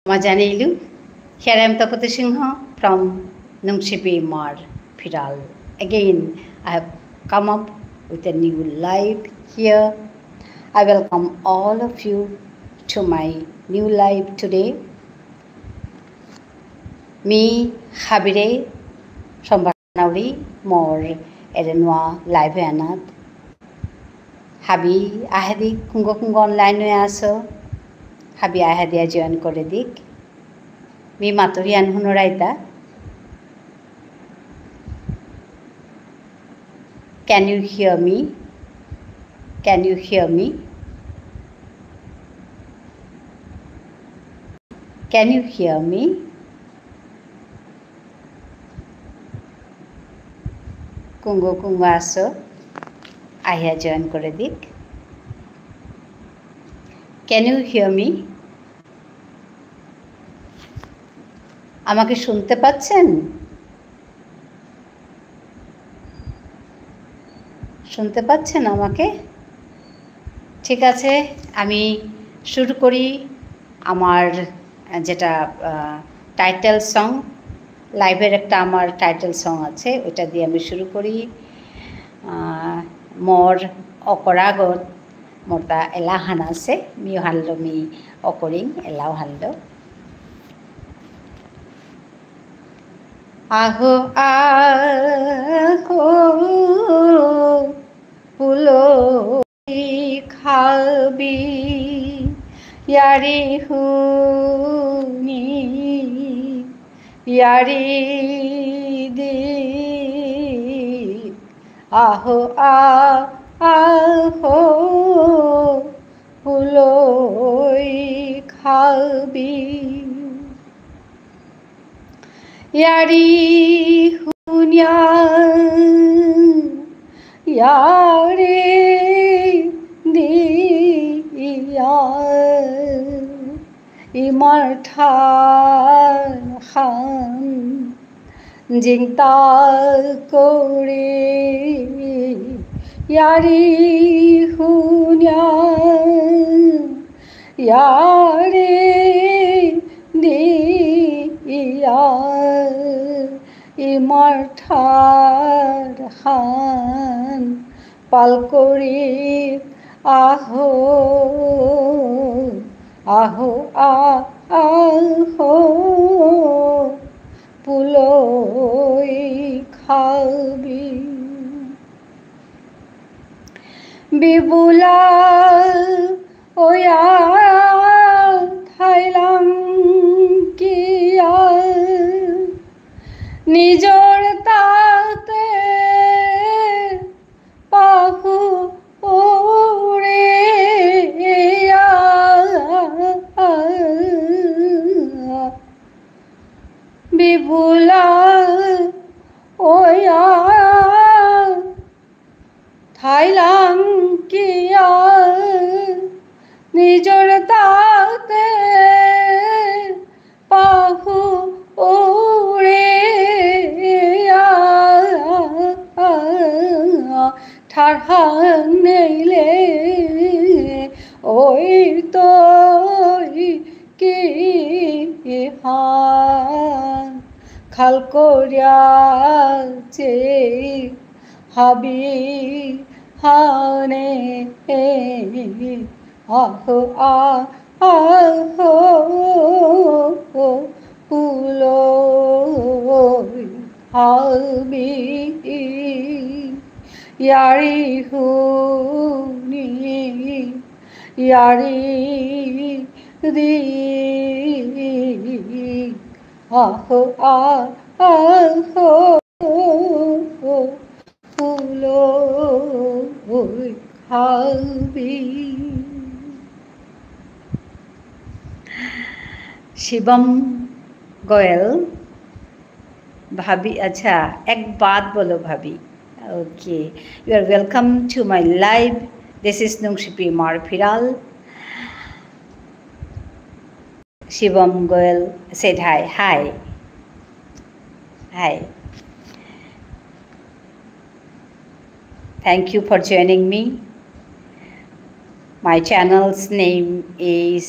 Majanilu. Here I am Tapati Singha from Nungsipi Mar Phiral. Again, I have come up with a new live here. I welcome all of you to my new live today. Me, Habire, from Barnauli, More Erenwa Live Anat. Habi, Ahadi, Kungo online aso. Habi Ahadi join Koredik. Me Maturian Honoraita. Can you hear me? Can you hear me? Can you hear me? Kungo aso. Ahia join Koredik. Can you hear me? আমাকে শুনতে পাচ্ছেন? শুনতে পাচ্ছেন আমাকে? ঠিক আছে, আমি শুরু করি আমার যেটা টাইটেল সং, লাইভের একটা আমার টাইটেল সং আছে, ওটা দিয়ে আমি শুরু করি। মোৰ অকৰাগত মোৰটা এলাহান আছে, মিও হাল্লো মি অকৰিং এলাও হাল্লো। আহো আহো পুলই খাবি ইয়ারি হুনি ইয়ারি দি আহো আহো পুলই খাবি Yari hunya yare diya imarthan khan jingta kore yari hunya yare diya ইমাৰঠাৰ খান পাল কৰি আহো আহো আহো পুলই খাবি বিবুলা ওয়া থাইলাম কিয়া নিজর তাতে পাহু ওরে বিভুলা ওয়া থাইলাম কিয়া নিজর তাতে পাহু ওরে ঠারহান নেইলে ওই তোই কি হান খাল করিয়াছে হাবি হানে আহো আহো পুলই খাবি ইয়ারি হুনি ইয়ারি দি আহো আহো পুলই খাবি शिवम गोयल भाभी अच्छा एक बात बोलो भाभी okay you are welcome to my live this is नुंगसिपि मार फिराल Shivam Goyal said hi thank you for joining me My channel's name is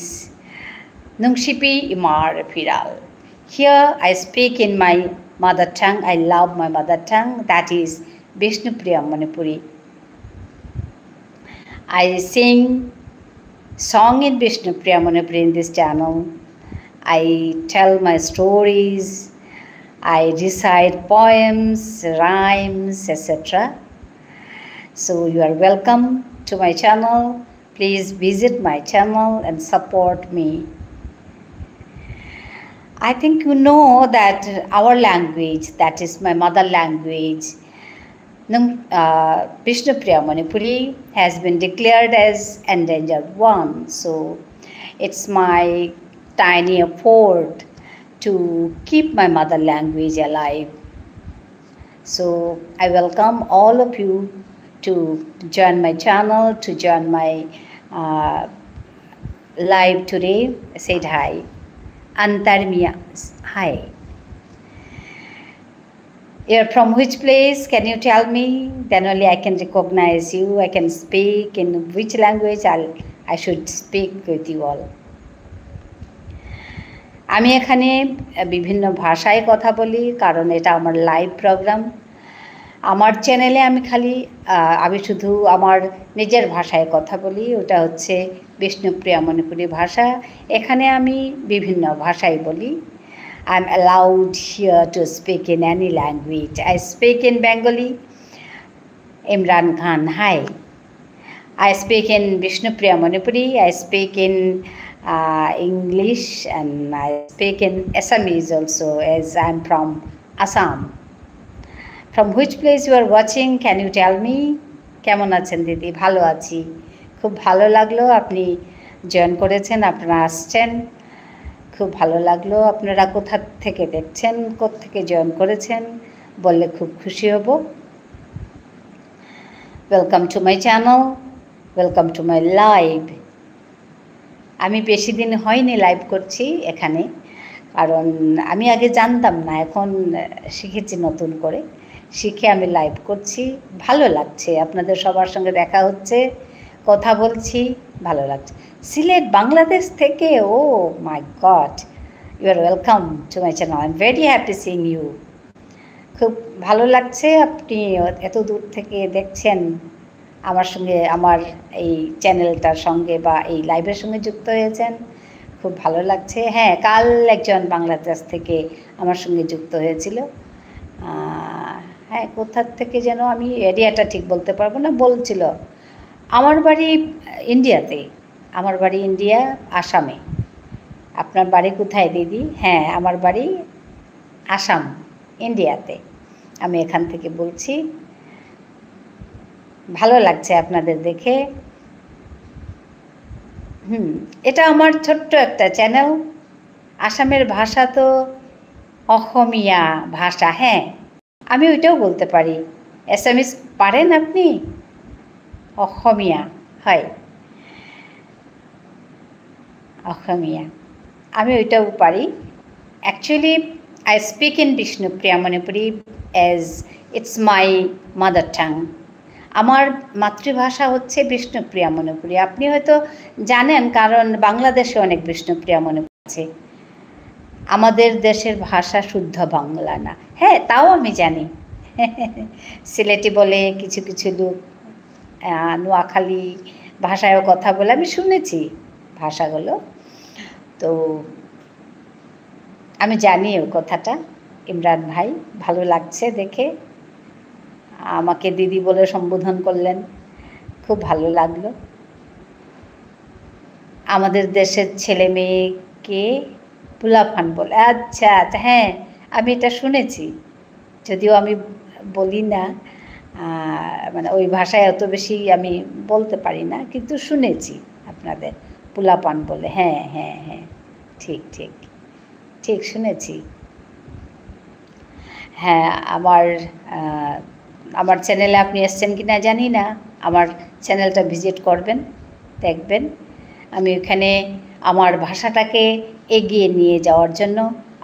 Nungsipi Imar Piral. Here I speak in my mother tongue. I love my mother tongue, that is Vishnupriya Manipuri. I sing song in Vishnupriya Manipuri in this channel. I tell my stories. I recite poems, rhymes, etc. So you are welcome to my channel. Please visit my channel and support me. I think you know that our language, that is my mother language, Vishnupriya Manipuri, has been declared as endangered one. So it's my tiny effort to keep my mother language alive. So I welcome all of you to join my channel, to join my live today. Say hi. Antarmia, hi. You're from which place? Can you tell me? Then only I can recognize you. I can speak in which language I should speak with you all. আমি এখানে বিভিন্ন ভাষায় কথা বলি কারণ এটা আমার live programme. আমার চ্যানেলে আমি শুধু আমার নিজের ভাষায় কথা বলি, ওটা হচ্ছে বিষ্ণুপ্রিয়া মণিপুরী ভাষা। এখানে আমি বিভিন্ন ভাষায় বলি। I am allowed here to speak in any language. I speak in Bengali. Imran Khan, hi. I speak in Vishnupriya Manipuri. I speak in English and I speak in Assamese also, as I am from Assam. From which place you are watching? Can you tell me? কেমন আছেন দিদি? ভালো আছি, খুব ভালো লাগলো আপনি join করেছেন, আপনারা আসছেন, খুব ভালো লাগলো। আপনারা কোথা থেকে দেখছেন, কোথা থেকে জয়েন করেছেন বললে খুব খুশি হব। Welcome to my channel, welcome to my live. আমি বেশি দিন হয়নি লাইভ করছি এখানে, কারণ আমি আগে জানতাম না, এখন শিখেছি নতুন করে, শিখে আমি লাইভ করছি। ভালো লাগছে, আপনাদের সবার সঙ্গে দেখা হচ্ছে, কথা বলছি, ভালো লাগছে। সিলেট বাংলাদেশ থেকে, oh my god, you are welcome to my channel. I am very happy seeing you. খুব ভালো লাগছে আপনি এত দূর থেকে দেখছেন, আমার সঙ্গে, আমার এই চ্যানেলটার সঙ্গে বা এই লাইভের সঙ্গে যুক্ত হয়েছেন, খুব ভালো লাগছে। হ্যাঁ, কাল একজন বাংলাদেশ থেকে আমার সঙ্গে যুক্ত হয়েছিল। হ্যাঁ, কোথার থেকে যেন, আমি এরিয়াটা ঠিক বলতে পারবো না, বলছিল আমার বাড়ি ইন্ডিয়াতে। আমার বাড়ি ইন্ডিয়া, আসামে। আপনার বাড়ি কোথায় দিদি? হ্যাঁ, আমার বাড়ি আসাম, ইন্ডিয়াতে। আমি এখান থেকে বলছি। ভালো লাগছে আপনাদের দেখে। এটা আমার ছোট্ট একটা চ্যানেল। আসামের ভাষা তো অসমীয়া ভাষা। হ্যাঁ, আমি ওইটাও বলতে পারি। অ্যাসামিজ পারেন আপনি? অসমীয়া হয়, অসমীয়া, আমি ওইটাও পারি। Actually I speak in Bishnupriya Manipuri as it's my mother tongue. আমার মাতৃভাষা হচ্ছে বিষ্ণুপ্রিয়া মণিপুরি। আপনি হয়তো জানেন, কারণ বাংলাদেশে অনেক বিষ্ণুপ্রিয়া মণিপুরি আছে। আমাদের দেশের ভাষা শুদ্ধ বাংলা না। হ্যাঁ, তাও আমি জানি। সিলেটি বলে কিছু কিছু লোক, নোয়াখালী ভাষায়ও কথা বলে, আমি শুনেছি ভাষাগুলো। তো আমি জানি ওই কথাটা। ইমরান ভাই, ভালো লাগছে দেখে, আমাকে দিদি বলে সম্বোধন করলেন, খুব ভালো লাগলো। আমাদের দেশের ছেলে মেয়েকে পোলাপান বলে, আচ্ছা আচ্ছা, হ্যাঁ আমি এটা শুনেছি, যদিও আমি বলি না, মানে ওই ভাষায় অত বেশি আমি বলতে পারি না, কিন্তু শুনেছি আপনাদের পোলাপান বলে। হ্যাঁ হ্যাঁ হ্যাঁ, ঠিক ঠিক ঠিক শুনেছি। হ্যাঁ, আমার চ্যানেলে আপনি এসছেন কি না জানি না, আমার চ্যানেলটা ভিজিট করবেন, দেখবেন। আমি ওখানে আমার ভাষাটাকে এগিয়ে নিয়ে যাওয়ার জন্য,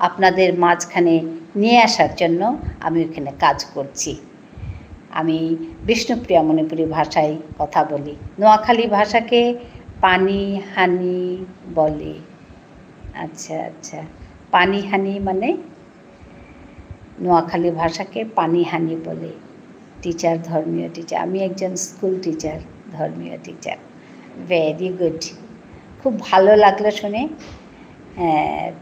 আপনাদের মাঝখানে নিয়ে আসার জন্য আমি ওখানে কাজ করছি। আমি বিষ্ণুপ্রিয়া মণিপুরী ভাষায় কথা বলি। নোয়াখালী ভাষাকে পানি হানি বলে। আচ্ছা আচ্ছা, পানিহানি মানে নোয়াখালী ভাষাকে পানিহানি বলে। টিচার, ধর্মীয় টিচার। আমি একজন স্কুল টিচার, ধর্মীয় টিচার। ভেরি গুড, খুব ভালো লাগলো শুনে।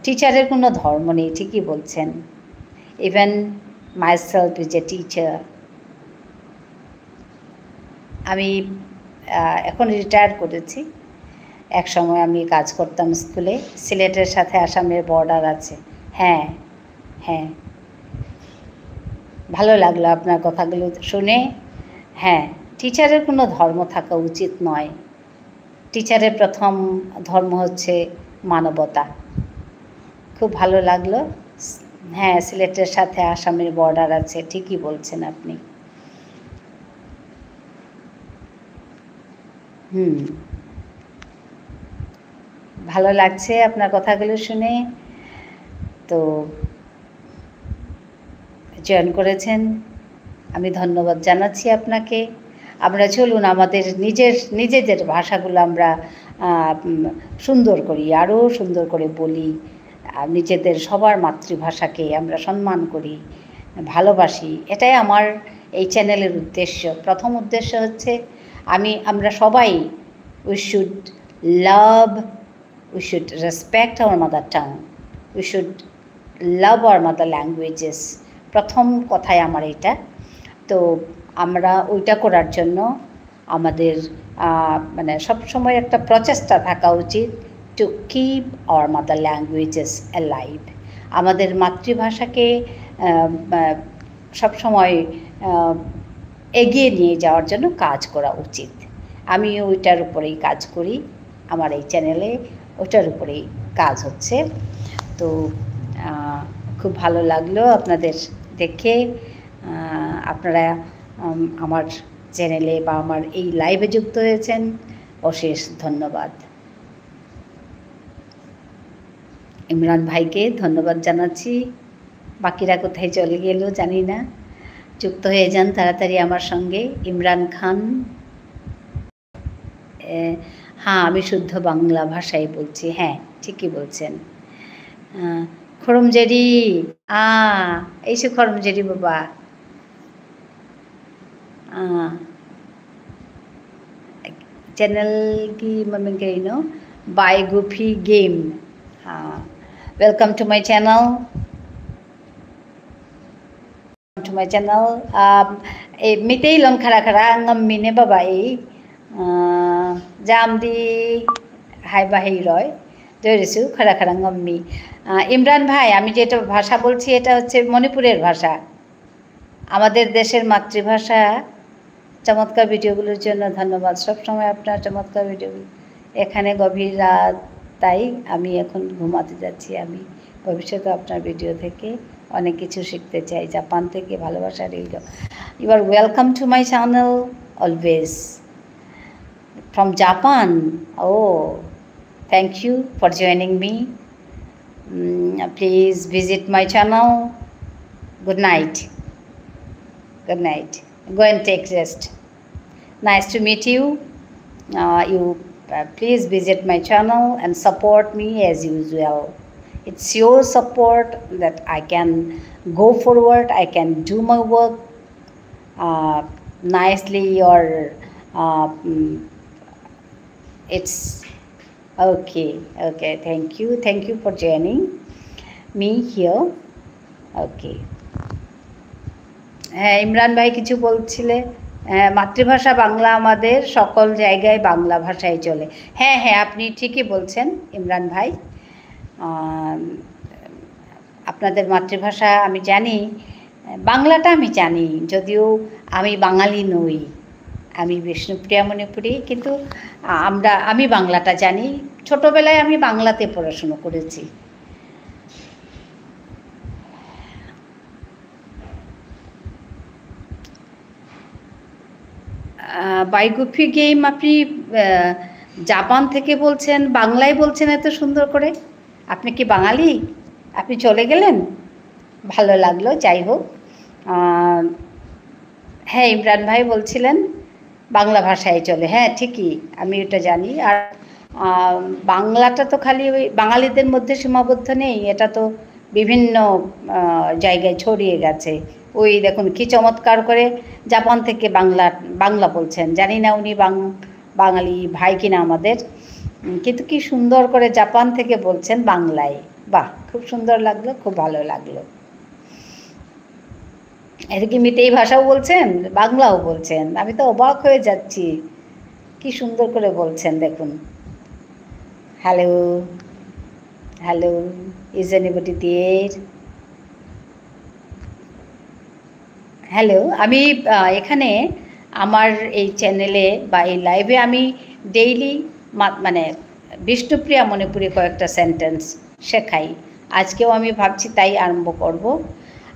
টিচারের কোনো ধর্ম নেই, ঠিকই বলছেন। Even myself is a teacher. আমি এখন রিটায়ার করেছি। এক সময় আমি কাজ করতাম স্কুলে। সিলেটের সাথে আসামের বর্ডার আছে। হ্যাঁ হ্যাঁ, ভালো লাগলো আপনার কথাগুলো শুনে। হ্যাঁ, টিচারের কোনো ধর্ম থাকা উচিত নয়। টিচারের প্রথম ধর্ম হচ্ছে মানবতা। খুব ভালো লাগলো। হ্যাঁ, সিলেটের সাথে আসামের বর্ডার আছে, ঠিকই বলছেন আপনি। ভালো লাগছে আপনার কথাগুলো শুনে। তো জয়েন করেছেন, আমি ধন্যবাদ জানাচ্ছি আপনাকে। আমরা চলুন আমাদের নিজেদের ভাষাগুলো আমরা সুন্দর করি, আরও সুন্দর করে বলি। নিজেদের সবার মাতৃভাষাকে আমরা সম্মান করি, ভালোবাসি। এটাই আমার এই চ্যানেলের উদ্দেশ্য। প্রথম উদ্দেশ্য হচ্ছে আমরা সবাই we should love, we should respect our mother tongue, we should love our mother languages. প্রথম কথাই আমার এটা। তো আমরা ওইটা করার জন্য আমাদের মানে সবসময় একটা প্রচেষ্টা থাকা উচিত to keep our mother languages alive. আমাদের মাতৃভাষাকে সবসময় এগিয়ে নিয়ে যাওয়ার জন্য কাজ করা উচিত। আমি ওইটার উপরেই কাজ করি, আমার এই চ্যানেলে ওটার উপরেই কাজ হচ্ছে। তো খুব ভালো লাগলো আপনাদের দেখে। আপনারা আমার চ্যানেলে বা আমার এই লাইভে যুক্ত হয়েছেন, অশেষ ধন্যবাদ। ইমরান ভাইকে ধন্যবাদ জানাচ্ছি। বাকিরা কোথায় চলে গেল জানি না, যুক্ত হয়ে যান তাড়াতাড়ি আমার সঙ্গে। ইমরান খান, হ্যাঁ আমি শুদ্ধ বাংলা ভাষায় বলছি। হ্যাঁ ঠিকই বলছেন। খরমজেরি, এইসব খরমজেরি বাবা। channel ki mami kaino by Goofy Game. Welcome to my channel. Mitay long khara ngam mine babai jamdi hai bahai roy ধরেছু খাড়া খাড়া ngammi. ইমরান ভাই, আমি যেটা ভাষা বলছি এটা হচ্ছে মণিপুরের ভাষা, আমাদের দেশের মাতৃভাষা। চমৎকার ভিডিওগুলোর জন্য ধন্যবাদ। সবসময় আপনার চমৎকার ভিডিওগুলো। এখানে গভীর রাত, তাই আমি এখন ঘুমাতে যাচ্ছি। আমি ভবিষ্যতে আপনার ভিডিও থেকে অনেক কিছু শিখতে চাই। জাপান থেকে ভালোবাসা রইল। You are welcome to my channel always from Japan. Oh thank you for joining me. Please visit my channel. Good night, good night. Go and take rest. Nice to meet you. Please visit my channel and support me as usual. It's your support that I can go forward, I can do my work nicely, or it's okay. Thank you for joining me here. Okay. হ্যাঁ ইমরান ভাই কিছু বলছিলে। মাতৃভাষা বাংলা, আমাদের সকল জায়গায় বাংলা ভাষায় চলে। হ্যাঁ হ্যাঁ, আপনি ঠিকই বলছেন ইমরান ভাই। আপনাদের মাতৃভাষা আমি জানি, বাংলাটা আমি জানি, যদিও আমি বাঙালি নই, আমি বিষ্ণুপ্রিয়া মণিপুরী, কিন্তু আমি বাংলাটা জানি। ছোটোবেলায় আমি বাংলাতে পড়াশুনো করেছি। বাই গুফি গেম, আপনি জাপান থেকে বলছেন, বাংলায় বলছেন এত সুন্দর করে। আপনি কি বাঙালি? আপনি চলে গেলেন, ভালো লাগলো। যাই হোক, হ্যাঁ ইমরান ভাই বলছিলেন বাংলা ভাষায় চলে। হ্যাঁ ঠিকই, আমি ওটা জানি। আর বাংলাটা তো খালি ওই বাঙালিদের মধ্যে সীমাবদ্ধ নেই, এটা তো বিভিন্ন জায়গায় ছড়িয়ে গেছে। ওই দেখুন কি চমৎকার করে জাপান থেকে বাংলা বলছেন, জানি না উনি বাঙালি ভাই কিনা আমাদের, কিন্তু কি সুন্দর করে জাপান থেকে বলছেন বাংলায়। বাহ, খুব সুন্দর লাগলো, খুব ভালো লাগলো। এদিকে মিতেই ভাষাও বলছেন, বাংলাও বলছেন, আমি তো অবাক হয়ে যাচ্ছি, কি সুন্দর করে বলছেন দেখুন। Hello hello, is anybody there? Hello, আমি এখানে আমার এই চ্যানেলে বা এই লাইভে আমি ডেইলি মানে বিষ্ণুপ্রিয়া মণিপুরি কয়েকটা সেন্টেন্স শেখাই। আজকেও আমি ভাবছি তাই আরম্ভ করব।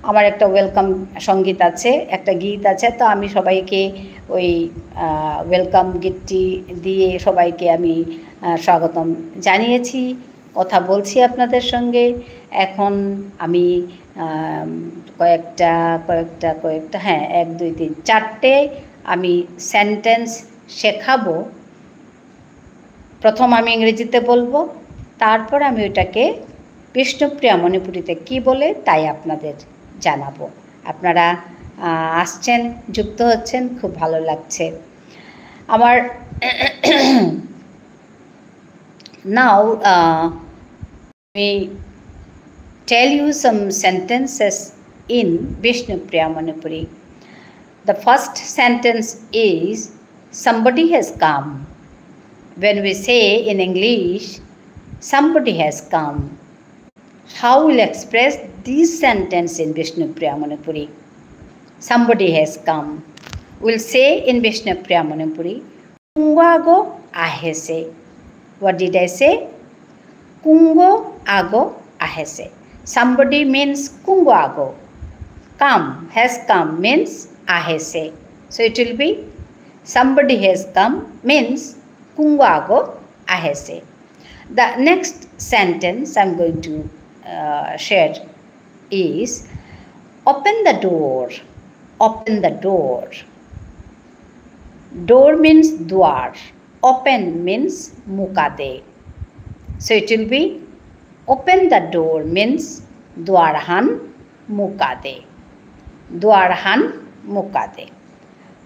আমার একটা ওয়েলকাম সঙ্গীত আছে, একটা গীত আছে, তো আমি সবাইকে ওই ওয়েলকাম গীতটি দিয়ে সবাইকে আমি স্বাগতম জানিয়েছি, কথা বলছি আপনাদের সঙ্গে। এখন আমি কয়েকটা হ্যাঁ 1 2 3 4টে আমি সেন্টেন্স শেখাবো। প্রথম আমি ইংরেজিতে বলবো, তারপর আমি ওটাকে বিষ্ণুপ্রিয়া মণিপুরিতে কী বলে তাই আপনাদের জানাবো। আপনারা আসছেন, যুক্ত হচ্ছেন, খুব ভালো লাগছে আমার। নাও we tell you some sentences in Vishnupriya Manipuri. The first sentence is somebody has come. When we say in English somebody has come, how will express this sentence in Vishnupriya Manipuri? Somebody has come. We'll say in Vishnupriya Manipuri, Kungo ago ahese. What did I say? Kungo ago ahese. Somebody means Kungo ago. Come, has come means ahese. So it will be somebody has come means Kungo ago ahese. The next sentence I'm going to share is open the door. Open the door. Door means dwar. Open means mukade. So it will be open the door means dwarhan mukade. Dwarhan mukade.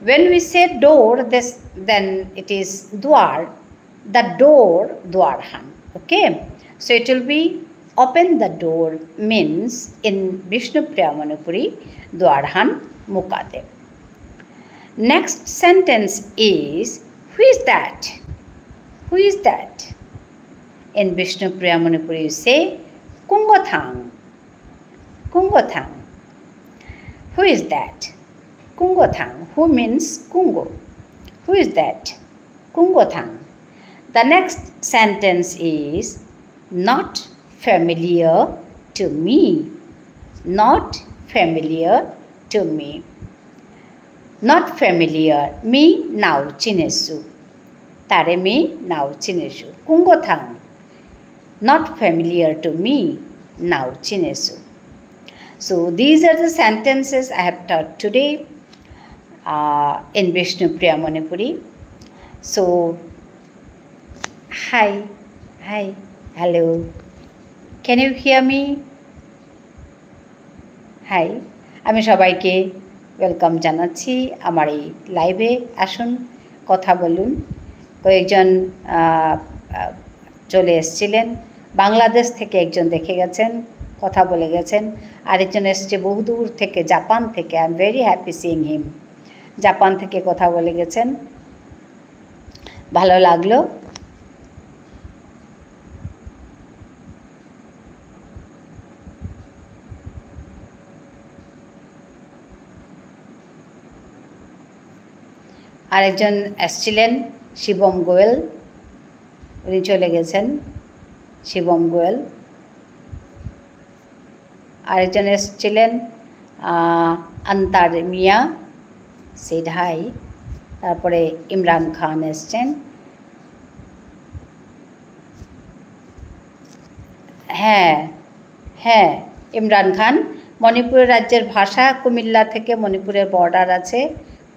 When we say door, then it is dwar. The door dwarhan. Okay. So it will be open the door means in Vishnupriya Manipuri dwarhan mukade. Next sentence is who is that? Who is that? In Vishnupriya Manipuri you say Kungothang. Kungothang. Who is that? Kungothang. Who means Kungo. Who is that? Kungothang. The next sentence is not familiar to me. Not familiar to me. Not familiar. Me now chinesu. Tare me now chinesu. Kungothang. Not familiar to me now chinesu. So these are the sentences I have taught today in Vishnupriya Manipuri. So hi, hello. Can you hear me? Hi. আমি সবাইকে welcome জানাচ্ছি আমার এই লাইভে। আসুন, কথা বলুন। কয়েকজন চলে এসেছিলেন, বাংলাদেশ থেকে একজন দেখে গেছেন, কথা বলে গেছেন। আরেকজন এসছে বহুদূর থেকে, জাপান থেকে। I am very happy seeing him. Japan থেকে কথা বলে গেছেন, ভালো লাগলো। আরেকজন এসছিলেন শিবম গোয়েল, উনি চলে গেছেন, শিবম গোয়েল। আরেকজন এসছিলেন আন্তার মিয়া, সেড হাই। তারপরে ইমরান খান এসছেন। হ্যাঁ হ্যাঁ, ইমরান খান। মণিপুর রাজ্যের ভাষা, কুমিল্লা থেকে মণিপুরের বর্ডার আছে,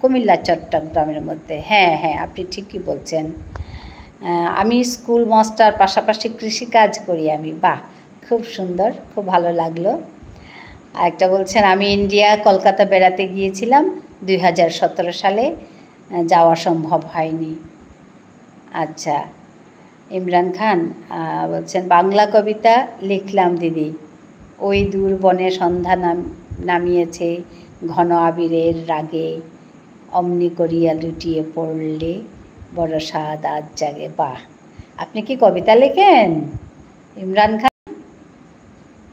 কুমিল্লা চট্টগ্রামের মধ্যে। হ্যাঁ হ্যাঁ, আপনি ঠিকই বলছেন। আমি স্কুল মাস্টার, পাশাপাশি কৃষিকাজ করি আমি। বাহ, খুব সুন্দর, খুব ভালো লাগলো। আরেকটা বলছেন, আমি ইন্ডিয়া কলকাতা বেড়াতে গিয়েছিলাম 2017 সালে, যাওয়া সম্ভব হয়নি। আচ্ছা। ইমরান খান বলছেন, বাংলা কবিতা লিখলাম দিদি, ওই দূর বনে সন্ধ্যা নামিয়েছে ঘন আবিরের রাগে, অমনি করিয়া লুটিয়ে পড়লে বড় স্বাদ আজ জাগে। বাহ, আপনি কি কবিতা লেখেন ইমরান খান?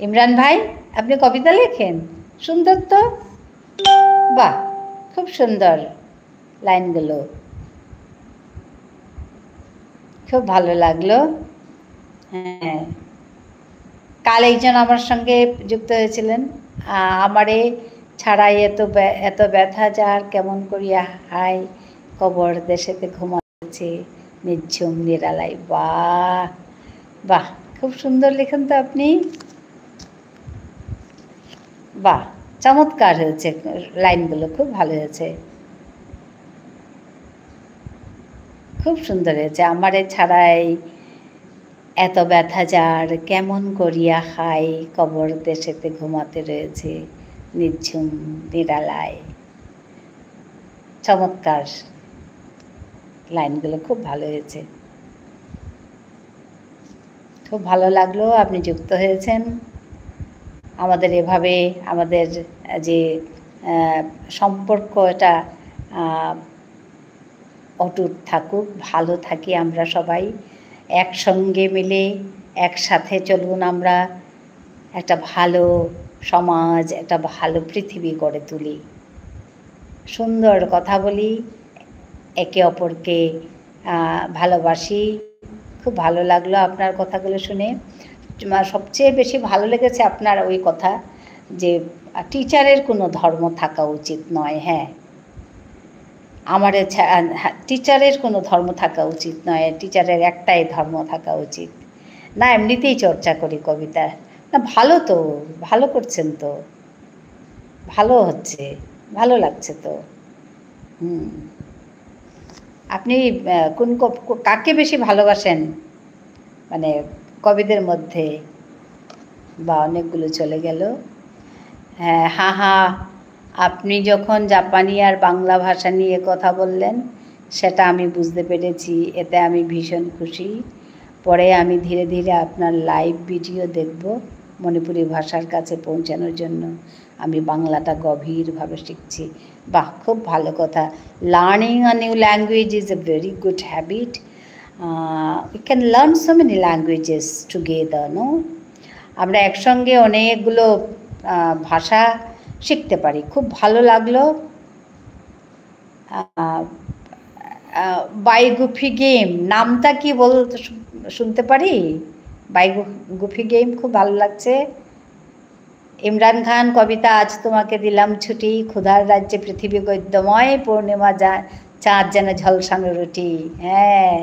ইমরান ভাই, আপনি কবিতা লেখেন? সুন্দর তো, বাহ, খুব সুন্দর লাইনগুলো, খুব ভালো লাগলো। হ্যাঁ, কাল একজন আমার সঙ্গে যুক্ত হয়েছিলেন, আমারে ছাড়াই এত ব্যথা যার, কেমন করিয়া হাই কবর দেশেতে ঘুমাচ্ছে নিঝুম নিরালাই। বাহ বাহ, খুব সুন্দর লেখেন তো আপনি। বাহ, চমৎকার হয়েছে, লাইনগুলো খুব ভালো হয়েছে, খুব সুন্দর হয়েছে। আমারে ছাড়াই এত ব্যথা যার, কেমন করিয়া হাই কবর দেশেতে ঘুমাতে রয়েছে নিঝুম নিরালায়। চমৎকার লাইনগুলো, খুব ভালো হয়েছে, খুব ভালো লাগলো আপনি যুক্ত হয়েছেন। আমাদের এভাবে আমাদের যে সম্পর্ক, এটা অটুট থাকুক, ভালো থাকি আমরা সবাই একসঙ্গে মিলে, একসাথে চলুন আমরা একটা ভালো সমাজ, একটা ভালো পৃথিবী গড়ে তুলি, সুন্দর কথা বলি, একে অপরকে ভালোবাসি। খুব ভালো লাগলো আপনার কথাগুলো শুনে। সবচেয়ে বেশি ভালো লেগেছে আপনার ওই কথা যে টিচারের কোনো ধর্ম থাকা উচিত নয়। হ্যাঁ, আমার টিচারের কোনো ধর্ম থাকা উচিত নয়, টিচারের একটাই ধর্ম থাকা উচিত। না, এমনিতেই চর্চা করি কবিতা। না, ভালো তো, ভালো করছেন তো, ভালো হচ্ছে, ভালো লাগছে তো। আপনি কাকে বেশি ভালোবাসেন, মানে কবিদের মধ্যে? বা অনেকগুলো চলে গেল। হ্যাঁ, হ্যাঁ হ্যাঁ, আপনি যখন জাপানি আর বাংলা ভাষা নিয়ে কথা বললেন সেটা আমি বুঝতে পেরেছি, এতে আমি ভীষণ খুশি। পরে আমি ধীরে ধীরে আপনার লাইভ ভিডিও দেখব মণিপুরি ভাষার কাছে পৌঁছানোর জন্য। আমি বাংলাটা গভীরভাবে শিখছি। বাহ, খুব ভালো কথা। Learning a new language is a very good habit. We can learn so many languages together, no? আমরা একসঙ্গে অনেকগুলো ভাষা শিখতে পারি। খুব ভালো লাগলো। বাইগুফি গেম নামটা কি বলতে শুনতে পারি? বাইগুফি গেম, খুব ভালো লাগছে। ইমরান খান কবিতা, আজ তোমাকে দিলাম ছুটি, ক্ষুধার রাজ্যে পৃথিবী গদ্যময়, পূর্ণিমা চাঁদ যেন ঝলসানো রুটি। হ্যাঁ,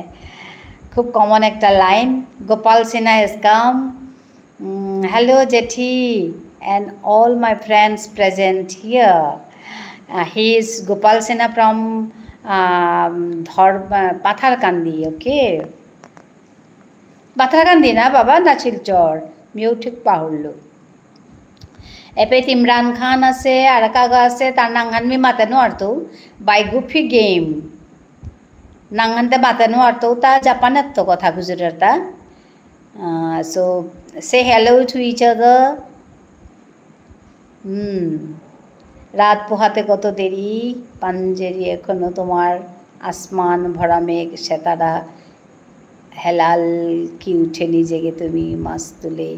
খুব কমন একটা line. Gopal Sinha has come. Hello Jethi and all my friends present here. He is Gopal Sinha from Patharkandi. Okay, Patharkandi na baba, na Silchar, miu thik pahullo. Epet Imran Khan ase, Arakaga ase, tar nangan mi matanu arto Baigufi game. Nangante matanu arto ta Japanet to kotha Gujarata. So say hello to each other. রাত পোহাতে কত দেরি, পাঞ্জেরি এখনো তোমার, আসমান ভরা মেঘ সেতারা, হেলাল কি উঠেনি জেগে তুমি, মাছ তুলে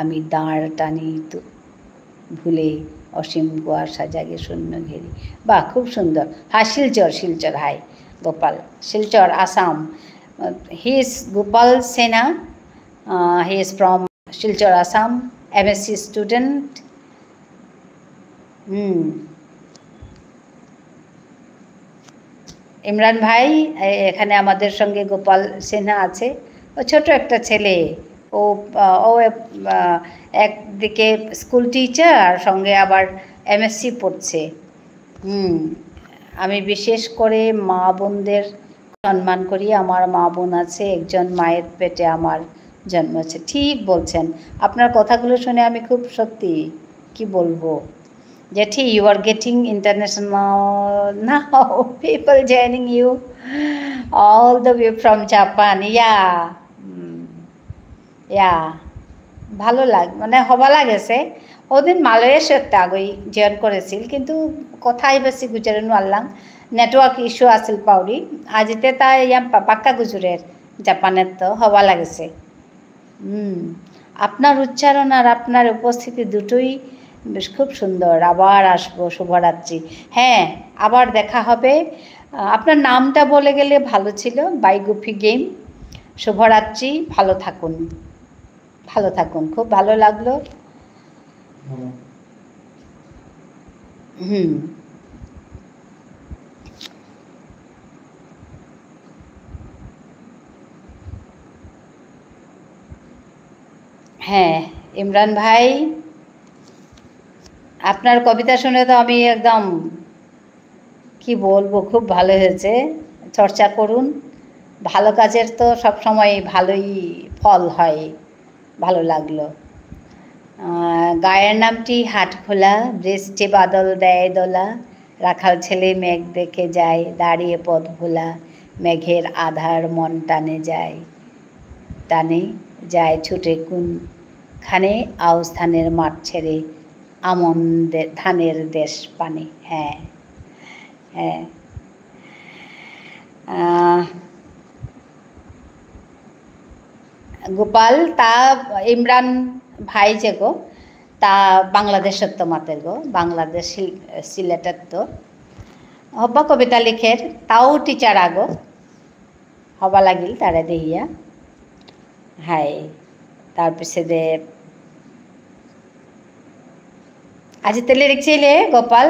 আমি দাঁড় টানি ভুলে, অসীম কুয়াশা জাগে শূন্য ঘেরি। বাহ, খুব সুন্দর। হ্যাঁ, Silchar, hi Gopal, Silchar Assam. He is Gopal Sinha, he is from Silchar Assam, MSc student. Imran ভাই, এখানে আমাদের সঙ্গে গোপাল সিনহা আছে, ও ছোট একটা ছেলে, ও একদিকে স্কুল টিচার আর সঙ্গে আবার MSc পড়ছে। আমি বিশেষ করে মা বোনদের সম্মান করি, আমার মা বোন আছে, একজন মায়ের পেটে আমার জন্ম হচ্ছে। ঠিক বলছেন, আপনার কথাগুলো শুনে আমি খুব সত্যি কি বলবো, জেঠি, you are getting international now, people joining you all the way from Japan. Yeah, ভালো মানে হবা লাগেছে। ওদিন মালয়েছিয়াত গৈ জয়েন করেছিল, কিন্তু কথাই বেশি গুজরে নোৱাৰলাম, নেটওয়ার্ক ইস্যু আছিল পাউরি। আজিতে তাই ইয়াম পাক্কা গুজরের জাপানের তো হবা লাগেছে। আপনার উচ্চারণ আর আপনার উপস্থিতি দুটোই বেশ খুব সুন্দর। আবার আসবো, শুভরাত্রি। হ্যাঁ, আবার দেখা হবে। আপনার নামটা বলে গেলে ভালো ছিল, বাই গুফি গেম। শুভরাত্রি, ভালো থাকুন, ভালো থাকুন, খুব ভালো লাগলো। হ্যাঁ ইমরান ভাই, আপনার কবিতা শুনে তো আমি একদম কি বলবো, খুব ভালো হয়েছে। চর্চা করুন, ভালো কাজের তো সবসময় ভালোই ফল হয়। ভালো লাগলো। গায়ের নামটি হাটখোলা, বৃষ্টি বাদল দেয় দোলা, রাখাল ছেলে মেঘ দেখে যায়, দাঁড়িয়ে পথ ভোলা, মেঘের আধার মন টানে যায় ছুটে কোনখানে, আউশ ধানের মাঠ ছেড়ে আমন ধানের দেশ পানে। হ্যাঁ হ্যাঁ, গোপাল তা ইমরান ভাই যে গো, তা বাংলাদেশের তো মাতের গো, বাংলাদেশ সিলেটের তো হব্বা কবিতা লিখের, তাও টিচার আগো হবা লাগিল তারা দেহিয়া। হাই তারপিছতে আজি তেলে লিখছিলে গোপাল।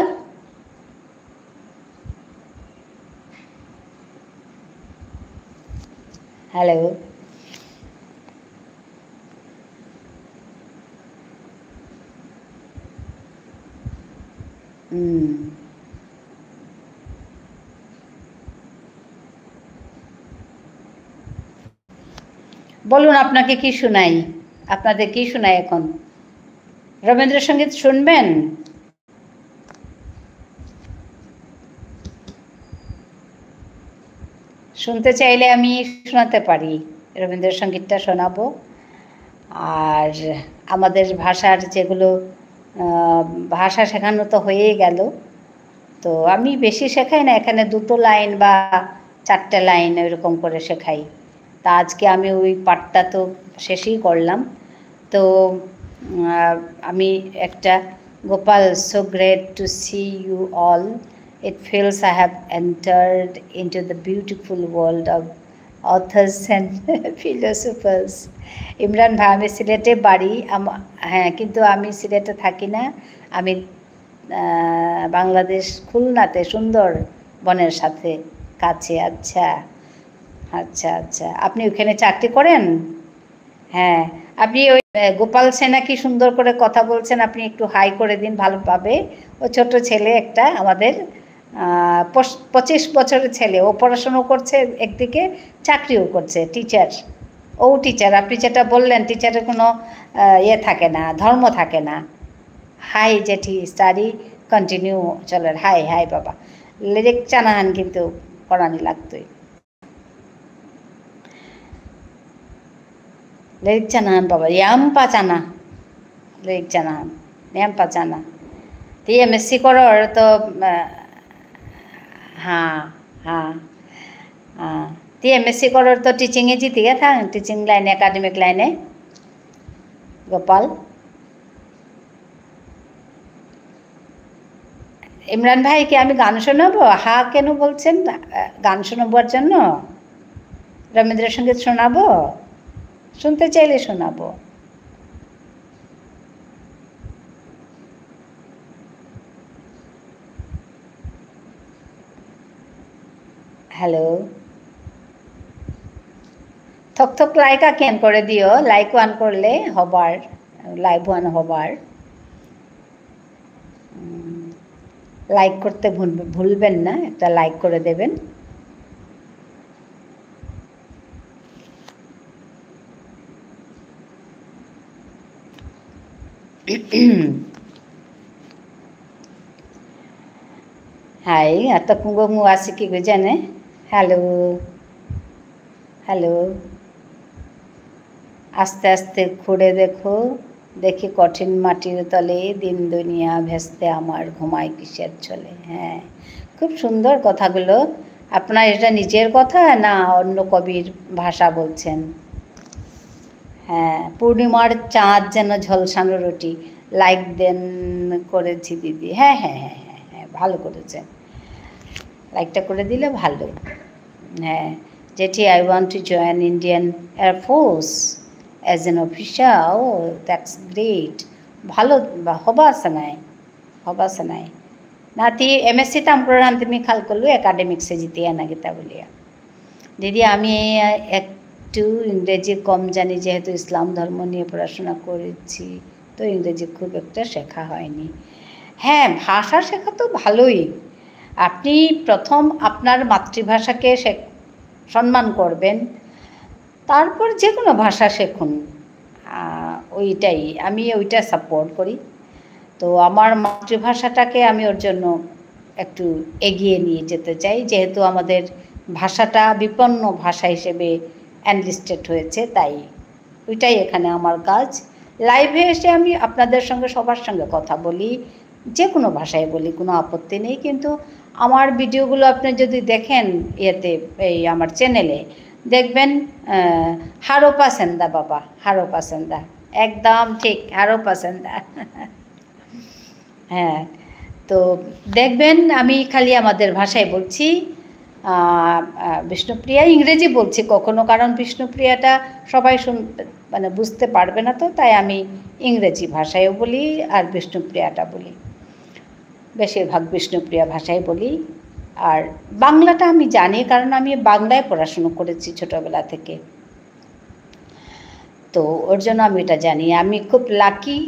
হ্যালো, বলুন আপনাকে কি শোনাই, আপনাদের কি শোনাই এখন? রবীন্দ্রসঙ্গীত শুনবেন? শুনতে চাইলে আমি শোনাতে পারি, রবীন্দ্রসঙ্গীতটা শোনাবো। আর আমাদের ভাষার যেগুলো ভাষা শেখানো তো হয়েই গেল, তো আমি বেশি শেখাই না, এখানে 2টো লাইন বা 4টে লাইন ওইরকম করে শেখাই। তা আজকে আমি ওই পাঠটা তো শেষই করলাম। তো আমি একটা Gopal, so great to see you all, it feels I have entered into the beautiful world of authors and philosophers. Imran ভাই, আমি সিলেটে বাড়ি, হ্যাঁ, কিন্তু আমি সিলেটে থাকি না, আমি বাংলাদেশ খুলনাতে সুন্দর বনের সাথে কাছে। আচ্ছা আচ্ছা আচ্ছা, আপনি ওখানে চাকরি করেন? হ্যাঁ, আপনি ওই গোপাল সেনা কি সুন্দর করে কথা বলছেন, আপনি একটু হাই করে দিন, ভালোভাবে। ও ছোট ছেলে একটা, আমাদের 25 বছরের ছেলে, ও পড়াশুনো করছে একদিকে, চাকরিও করছে, টিচার। ও টিচার, আপনি যেটা বললেন টিচারের কোনো ইয়ে থাকে না, ধর্ম থাকে না। হাই জেঠি, স্টাডি কন্টিনিউ চলের। হাই হাই বাবা, লিরিক চানাহান কিন্তু করানি লাগতোই, লিরিক চানাহান বাবা, ইয়াম্পা চানা, লিরিক চানাহান, ইয়াম্পা চানা। ती MSc করার তো হ্যাঁ হ্যাঁ হ্যাঁ, ती MSc করার তো টিচিংয়ে জিতে গে থাক, টিচিং লাইনে, একাডেমিক লাইনে। গোপাল, ইমরান ভাইকে আমি গান শোনাবো? হা কেন বলছেন? গান শোনাবার জন্য? রবীন্দ্রসঙ্গীত শোনাবো? শুনতে চাইলে শোনাবো। হ্যালো, থক থক লাইকা কেন করে দিও, লাইক ওয়ান করলে হবার, লাইভ ওয়ান হবার। লাইক করতে ভুলবেন না, একটা লাইক করে দেবেন। হাই এত কুঙ্গ মু আসি কি গো জানে হ্যালো হ্যালো আস্তে আস্তে খুঁড়ে দেখো দেখি কঠিন মাটির তলে দিন দুনিয়া ভেস্তে আমার ঘুমায় কিসের চলে। হ্যাঁ, খুব সুন্দর কথাগুলো। আপনার এটা নিজের কথা না অন্য কবির ভাষা বলছেন? হ্যাঁ, পূর্ণিমার চাঁদ যেন ঝলসানো রুটি, লাইক দেন করেছি দিদি। হ্যাঁ হ্যাঁ হ্যাঁ হ্যাঁ হ্যাঁ, ভালো করেছেন, লাইকটা করে দিলে ভালো। হ্যাঁ, জেঠি I want to join Indian air force as an officer. Oh that's great, ভালো হবা নাই নাতি MSc তাম্প্রান তুমি খাল করলু একাডেমিক্সে জিতিয়া না গীতা বলিয়া। দিদি আমি একটু ইংরেজি কম জানি, যেহেতু ইসলাম ধর্ম নিয়ে পড়াশোনা করেছি তো ইংরেজি খুব একটা শেখা হয়নি। হ্যাঁ, ভাষা শেখা তো ভালোই। আপনি প্রথম আপনার মাতৃভাষাকে সম্মান করবেন, তারপর যে কোনো ভাষা শিখুন, ওইটাই আমি ওইটা সাপোর্ট করি। তো আমার মাতৃভাষাটাকে আমি ওর জন্য একটু এগিয়ে নিয়ে যেতে চাই, যেহেতু আমাদের ভাষাটা বিপন্ন ভাষা হিসেবে অ্যানলিস্টেড হয়েছে, তাই ওইটাই এখানে আমার কাজ। লাইভে এসে আমি আপনাদের সঙ্গে সবার সঙ্গে কথা বলি, যে কোনো ভাষায় বলি, কোনো আপত্তি নেই। কিন্তু আমার ভিডিওগুলো আপনি যদি দেখেন ইয়েতে, এই আমার চ্যানেলে দেখবেন হারো পাসেন্দা বাবা, হারো পাসেন্দা, একদম ঠিক, হারো পাসেন্দা। হ্যাঁ, তো দেখবেন আমি খালি আমাদের ভাষায় বলছি। বিষ্ণুপ্রিয়া ইংরেজি বলছি কখনো, কারণ বিষ্ণুপ্রিয়াটা সবাই মানে বুঝতে পারবে না, তো তাই আমি ইংরেজি ভাষায়ও বলি আর বিষ্ণুপ্রিয়াটা বলি, বেশিরভাগ বিষ্ণুপ্রিয়া ভাষায় বলি। আর বাংলাটা আমি জানি, কারণ আমি বাংলায় পড়াশুনো করেছি ছোটোবেলা থেকে, তো ওর জন্য আমি এটা জানি। আমি খুব লাকি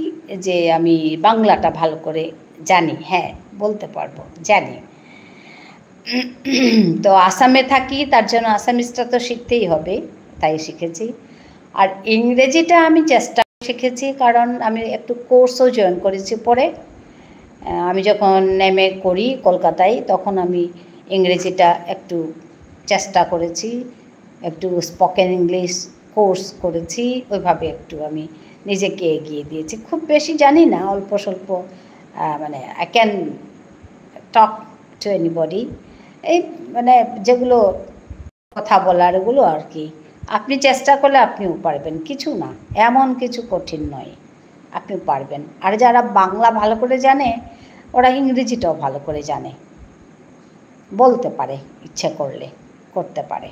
যে আমি বাংলাটা ভালো করে জানি, হ্যাঁ বলতে পারবো, জানি। তো আসামে থাকি, তার জন্য আসামিসটা তো শিখতেই হবে, তাই শিখেছি। আর ইংরেজিটা আমি চেষ্টা শিখেছি, কারণ আমি একটু কোর্সও জয়েন করেছি পরে। আমি যখন MA করি কলকাতায়, তখন আমি ইংরেজিটা একটু চেষ্টা করেছি, একটু স্পোকেন ইংলিশ কোর্স করেছি, ওইভাবে একটু আমি নিজেকে এগিয়ে দিয়েছি। খুব বেশি জানি না, অল্প স্বল্প, মানে I can talk to anybody, এই মানে যেগুলো কথা বলার ওগুলো আর কি। আপনি চেষ্টা করলে আপনিও পারবেন, কিছু না, এমন কিছু কঠিন নয়, আপনি পারবেন। আর যারা বাংলা ভালো করে জানে ওরা ইংরেজিটাও ভালো করে জানে, বলতে পারে, ইচ্ছে করলে করতে পারে।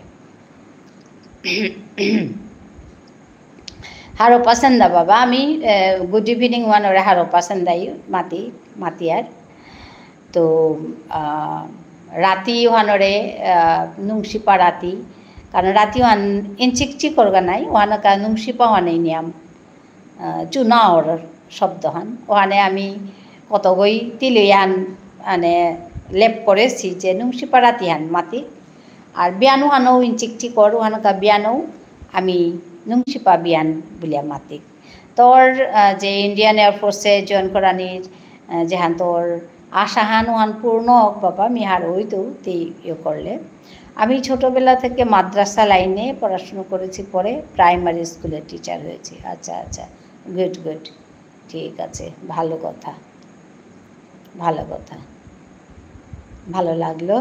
হারো পছন্দ বাবা, আমি গুড ইভিনিং ওয়ান ওরা হারো পছন্দাই মাতিয়ার। তো রাতি ওহানরে নুংসিপা রাতি, কারণ রাতি ওহান ইনচিকচিক করগা নাই, ওহানকা নুংসিপা ওহানেই নিয়াম চুনা ওর শব্দ হান। ওখানে আমি কত গই তিলিয়ান মানে লেপ করেছি যে নুংসিপা রাতি হান মাতি। আর বিয়ানো হানো ইনচিকচিক কর, ওহানকা বিয়ানো আমি নুংসিপা বিয়ান বলিয়া মাতি। তোর যে ইন্ডিয়ান এয়ারফোর্সে জয়েন করানির যেহান তোর আশাহান ওহান পূর্ণ হোক বাবা, মিহার হইতো তেই ইয়ে করলে। আমি ছোটোবেলা থেকে মাদ্রাসা লাইনে পড়াশুনো করেছি, পরে প্রাইমারি স্কুলের টিচার হয়েছি। আচ্ছা আচ্ছা, গুড গুড, ঠিক আছে, ভালো কথা, ভালো কথা, ভালো লাগলো।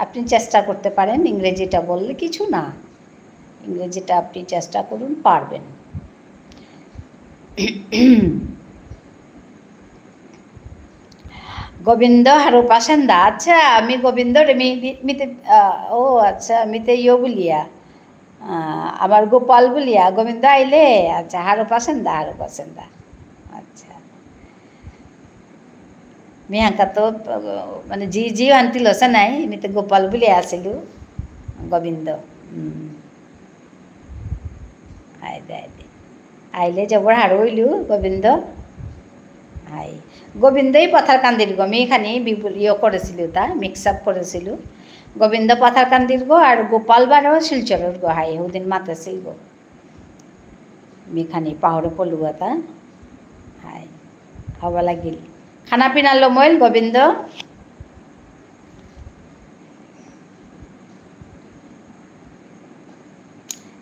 আপনি চেষ্টা করতে পারেন, ইংরেজিটা বললে কিছু না, ইংরেজিটা আপনি চেষ্টা করুন, পারবেন। গোবিন্দ হারো পাসেন্দা, আচ্ছা আমি গোবিন্দ রে মিতে, ও আচ্ছা মিতে ইয়ে বলিয়া, আমার গোপাল বলিয়া গোবিন্দ আইলে, আচ্ছা হারো পাসেন্দা, হারো পাসেন্দা, আচ্ছা। মিহাঙ্কা তো মানে জি আনতিল সে নাই, মিতে গোপাল বলিয়া আসিলু গোবিন্দ। আইদে আইদে আইলে জবর হারো হইলু গোবিন্দ। হাই গোবিন্দই পথার কান্দির গো, আমি এখানে বিপুল ইয়ে করেছিল, তা মিক্স আপ করেছিল। গোবিন্দ পথার কান্দির গো আর গোপাল বারও শিলচরের গো, হাই ওদিন মাতাছিল গো, মেখানি পাহড়ে পড়লু তা। হাই হবা লাগিল। খানা পিনা লমইল গোবিন্দ।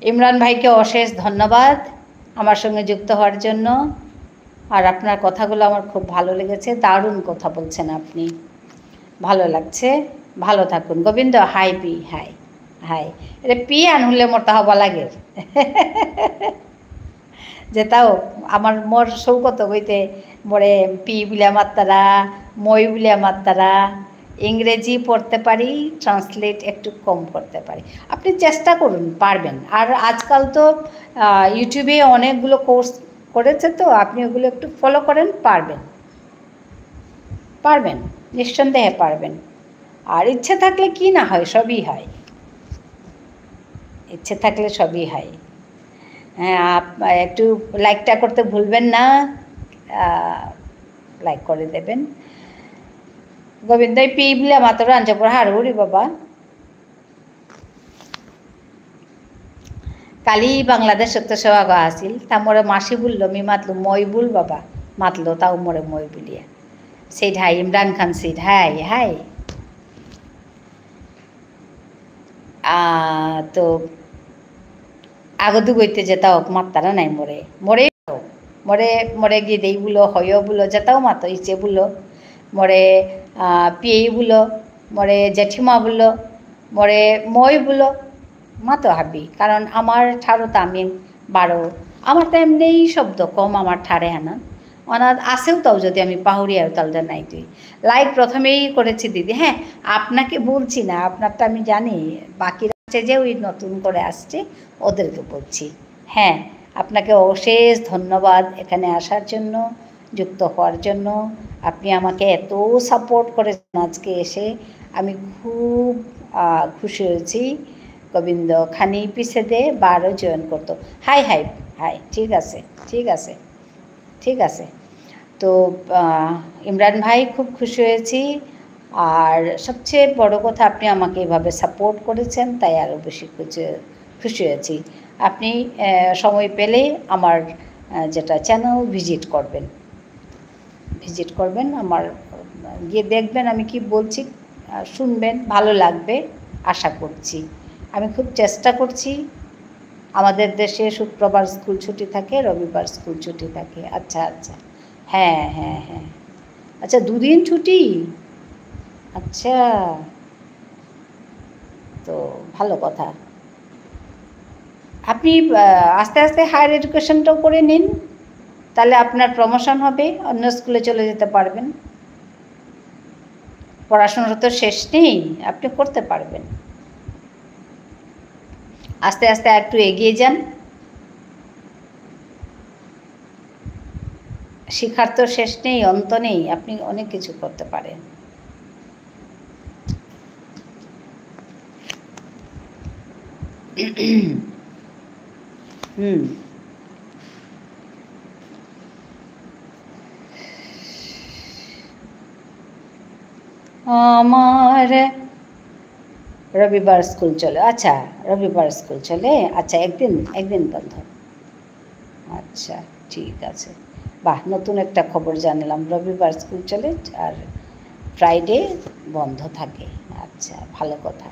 ইমরান ভাইকে অশেষ ধন্যবাদ আমার সঙ্গে যুক্ত হওয়ার জন্য। আর আপনার কথাগুলো আমার খুব ভালো লেগেছে, দারুণ কথা বলছেন আপনি, ভালো লাগছে। ভালো থাকুন গোবিন্দ। হাই পি, হাই হাই। এটা পি আনহলে মোটা হবা লাগে যেটাও আমার মোর সৌকত হইতে মোরে পি বুলিয়া মাত্তারা, মই বুলিয়া মাত্তারা। ইংরেজি পড়তে পারি, ট্রান্সলেট একটু কম করতে পারি। আপনি চেষ্টা করুন, পারবেন। আর আজকাল তো ইউটিউবে অনেকগুলো কোর্স করেছে, তো আপনি ওগুলো একটু ফলো করেন, পারবেন, পারবেন, নিঃসন্দেহে পারবেন। আর ইচ্ছে থাকলে কি না হয়, সবই হয়। ইচ্ছে থাকলে সবই হয়। হ্যাঁ, একটু লাইকটা করতে ভুলবেন না, লাইক করে দেবেন। গোবিন্দ পি বলে মাত্র আঞ্চপুর হারুরি বাবা। কালি বাংলাদেশ সত্য সেৱা গা আছিল, তা মোরে মাসি বললো মি মাতলো মই বুল বাবা, মাতলো তাও মোরে মই বুলিয়া। সেই high Imran Khan seed, high high. তো আগদু গইতে যেতাও মাত্তারা নাই মোরে, মোরে মোরে মোরে গিদেই বুলো, হয় বুলো, যেতাও মাতো ইচ্ছে বুলো, মোরে পিয়ে বুলো, মোরে জেঠিমা বুলো, মোরে মই বুলো, মাতো হাবি। কারণ আমার ঠারো তো আমি বারো, আমার তো এমনি শব্দ কম আমার ঠারে হানা অনাথ আসেও, তাও যদি আমি পাহুড়িয়াও তাহলে নাই তুই। লাইক প্রথমেই করেছি দিদি। হ্যাঁ, আপনাকে বলছি না, আপনারটা আমি জানি, বাকিরা আছে যে ওই নতুন করে আসছে ওদেরকে বলছি। হ্যাঁ, আপনাকে অশেষ ধন্যবাদ এখানে আসার জন্য, যুক্ত হওয়ার জন্য। আপনি আমাকে এত সাপোর্ট করেছেন আজকে এসে, আমি খুব খুশি হয়েছি। গোবিন্দ খানি পিছে দে বারো জয়েন করতো। হাই হাই হাই, ঠিক আছে ঠিক আছে ঠিক আছে। তো ইমরান ভাই খুব খুশি হয়েছি। আর সবচেয়ে বড় কথা, আপনি আমাকে এভাবে সাপোর্ট করেছেন, তাই আরও বেশি খুশি হয়েছি। আপনি সময় পেলে আমার যেটা চ্যানেল ভিজিট করবেন, আমার গিয়ে দেখবেন আমি কি বলছি, শুনবেন, ভালো লাগবে আশা করছি। আমি খুব চেষ্টা করছি। আমাদের দেশে শুক্রবার স্কুল ছুটি থাকে, রবিবার স্কুল ছুটি থাকে। আচ্ছা আচ্ছা, হ্যাঁ হ্যাঁ হ্যাঁ, আচ্ছা দুদিন ছুটি, আচ্ছা, তো ভালো কথা। আপনি আস্তে আস্তে হায়ার এডুকেশনটাও করে নিন, তাহলে আপনার প্রমোশন হবে, অন্য স্কুলে চলে যেতে পারবেন। পড়াশোনার তো শেষ নেই, আপনি করতে পারবেন। আস্তে আস্তে একটু এগিয়ে যান, শিক্ষার তো শেষ নেই, অন্ত নেই, আপনি অনেক কিছু করতে পারেন। আমার রবিবার স্কুল চলে, আচ্ছা রবিবার স্কুল চলে, আচ্ছা একদিন বন্ধ, আচ্ছা ঠিক আছে। বাহ, নতুন একটা খবর জানলাম, রবিবার স্কুল চলে আর ফ্রাইডে বন্ধ থাকে। আচ্ছা, ভালো কথা।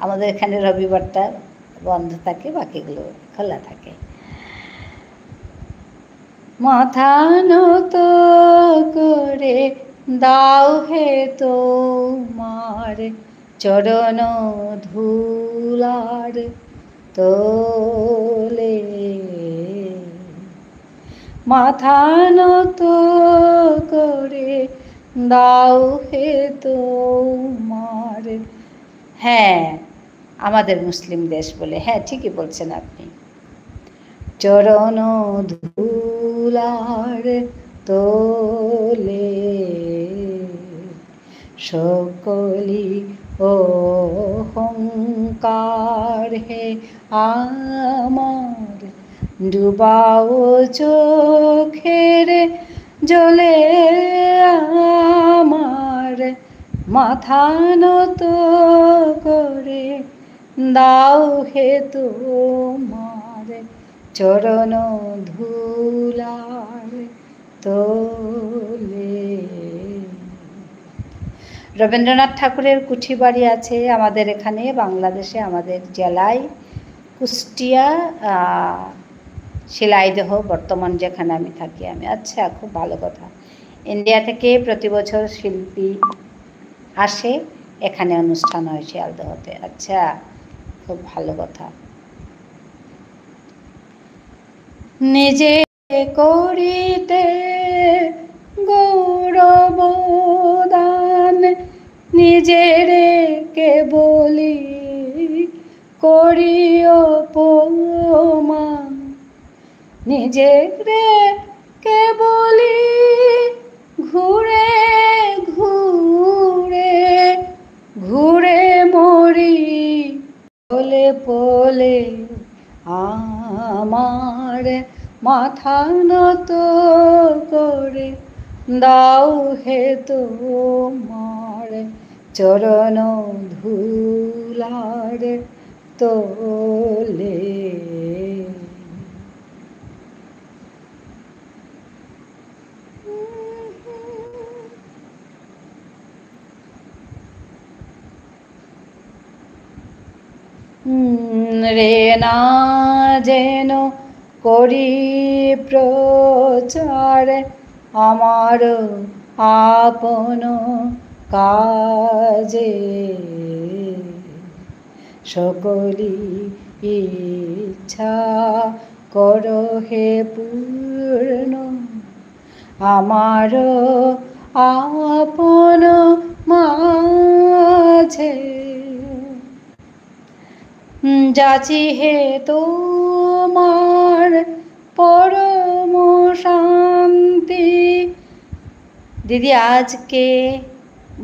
আমাদের এখানে রবিবারটা বন্ধ থাকে, বাকিগুলো খোলা থাকে। মাথা নত করে দাও হে তোমার চরণ ধুলার তোলে, মাথা নত করে দাও হে তোমার। হ্যাঁ, আমাদের মুসলিম দেশ বলে, হ্যাঁ ঠিকই বলছেন আপনি। চরণ ধুলার তোলে সকলি অহংকার হে আমার, ডুবাও চোখের জলে আমার, মাথা নত করে দাও হে তোমার চরণ ধুলার তোলে। রবীন্দ্রনাথ ঠাকুরের কুঠি বাড়ি আছে আমাদের এখানে বাংলাদেশে, আমাদের জেলায় কুষ্টিয়া শিলাইদহ, বর্তমান যেখানে আমি থাকি আমি। আচ্ছা, খুব ভালো কথা। ইন্ডিয়া থেকে প্রতি বছর শিল্পী আসে, এখানে অনুষ্ঠান হয় শিয়ালদহতে। আচ্ছা, খুব ভালো কথা। নিজে করিতে গৌরবদান, নিজেরে কেবলি করি অপমান, নিজেরে কেবলি ঘুরে ঘুরে ঘুরে মরি পলে পলে, আমার মাথা নত করে দাও হে তোমার চরণ ধুলার তোলে। রে না যেন করি প্রচার আমার আপন কাজে, সকলি ইচ্ছা করো হে পূর্ণ আমার আপন মাঝে। যাচি হে তোমার পরম শান্তি। দিদি আজকে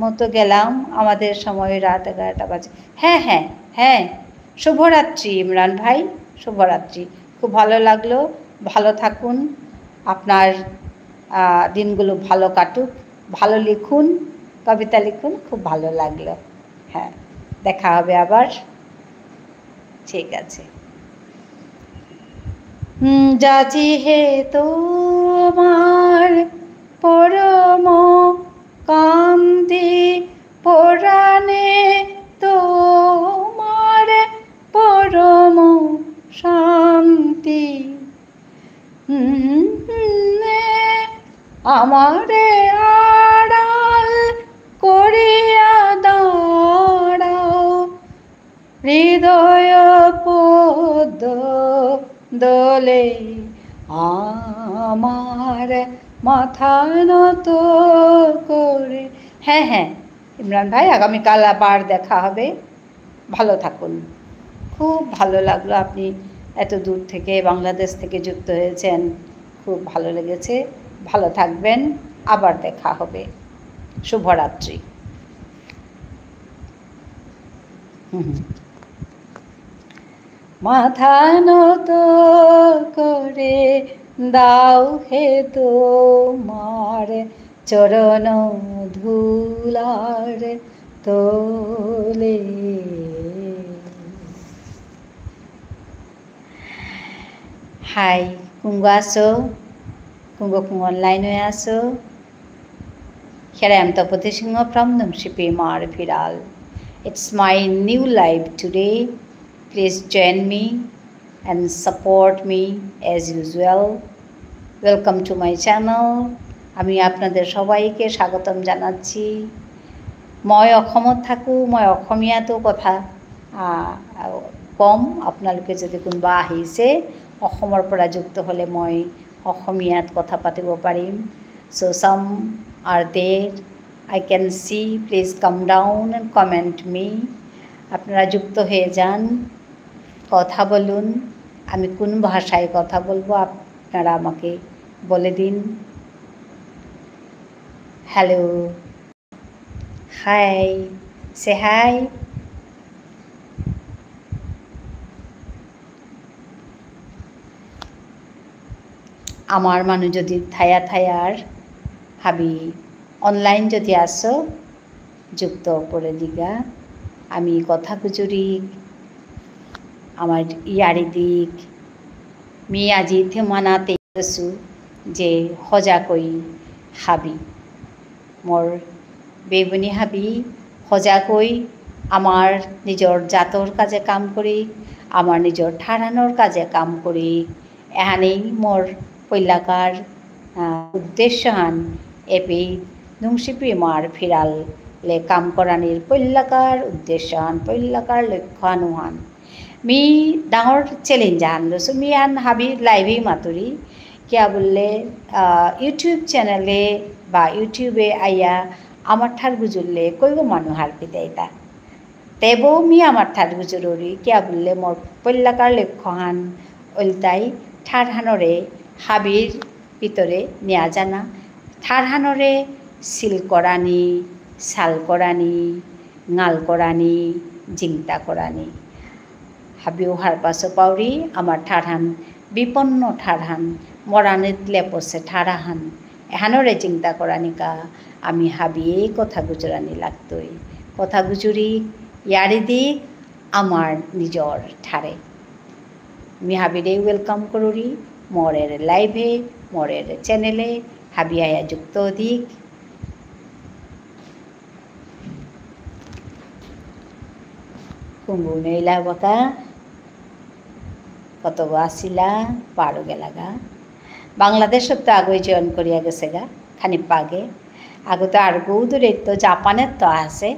মতো গেলাম, আমাদের সময় রাত 11টা বাজে। হ্যাঁ হ্যাঁ হ্যাঁ, শুভরাত্রি ইমরান ভাই, শুভরাত্রি। খুব ভালো লাগলো, ভালো থাকুন, আপনার দিনগুলো ভালো কাটুক, ভালো লিখুন, কবিতা লিখুন, খুব ভালো লাগলো। হ্যাঁ, দেখা হবে আবার, ঠিক আছে। যাচি হে তোমার পরম কান্তি, পরাণে তোমার পরম শান্তি, আমারে আড়াল করিয়া দাঁড়াও, হৃদয় পদ দোলে আমার মাথা নত করে। হ্যাঁ হ্যাঁ ইমরান ভাই, আগামীকাল আবার দেখা হবে, ভালো থাকুন। খুব ভালো লাগলো, আপনি এত দূর থেকে বাংলাদেশ থেকে যুক্ত হয়েছেন, খুব ভালো লেগেছে। ভালো থাকবেন, আবার দেখা হবে, শুভরাত্রি। মাথা নত করে দাও হে তোমার চরণ ধুলার তোলে। হাই কুঙ্গো, আসো কুঙ্গো, কুঙ্গো অনলাইন হয়ে আসো। Here I am Tapati Singh from Numshipi Mar Phiral. It's my new live today. Please join me and support me as usual. Welcome to my channel. আমি আপনাদের সবাইকে স্বাগতম জানাচ্ছি। মই অসমত থাকোঁ, মই অসমীয়াতো কথা কম। আপোনালোকে যদি কোনোবা আহিছে অসমৰ পৰা যুক্ত হ'লে মই অসমীয়াত কথা পাতিব পাৰিম। So some are there, I can see. Please come down and comment me. আপনারা যুক্ত হয়ে যান, কথা বলুন। আমি কোন ভাষায় কথা বলবো আপনারা আমাকে বলে দিন। হ্যালো, হাই, সে হাই। আমার মানুষ যদি থায়া থায়ার হাবি অনলাইন যদি আসো যুক্ত করে দিগা। আমি কথা কুচুরি আমার ইয়ারি দিক মি আজি থেমানাতে আসু যে সজাকৈ হাবি মোৰ বেগুনি হাবি সজাকৈ আমাৰ নিজৰ জাতৰ কাজে কাম কৰি আমাৰ নিজৰ ঠাৰানৰ কাজে কাম কৰি এহানেই মোৰ পৈলাকাৰ উদ্দেশ্যহান এপি নুংচিপি মাৰ ফিৰালে কাম কৰানিৰ পৈলাকাৰ উদ্দেশ্যহান পৈলাকাৰ লক্ষ্যানুহান মি ডাঙৰ চ্যালেঞ্জ আন লৈছো মি আন হাবি লাইভে মাতুরি কিয়া বললে ইউটিউব চ্যানেলে বা ইউটিউবে আইয়া আমার ঠার গুজুরলে কইগো মানুষ হার পিতাইতা তেবো মি আমার ঠার গুজুরি কিয়া বললে মোর পৈলাকার লক্ষ্যহান ওলতাই ঠারহানরে হাবির ভিতরে নেওয়া জানা ঠারহানরে সিল করানি সাল করানি গাল করানি জিংতা করানি হাবিও হারপাসো পাউরি আমার ঠারহান বিপন্ন ঠারহান মরানিত লেপসে ঠারাহান এহানরে চিন্তা করানিকা আমি হাবিয়ে কথা গুজরানি লাগতই কথা গুজুরি ইয়ারি দিক আমার নিজর ঠারে আমি হাবিরে ওয়েলকাম করুরি মরের লাইভে মরের চ্যানেলে হাবি আয়া যুক্ত দিক কুম্বু নেইলা বাকা কত আসিলা পারো গেলাগা বাংলাদেশত তো আগে জয়েন করিয়া গেছে গা খানিক পাগে আগে তো আর গৌ দূরে তো জাপানের তো আছে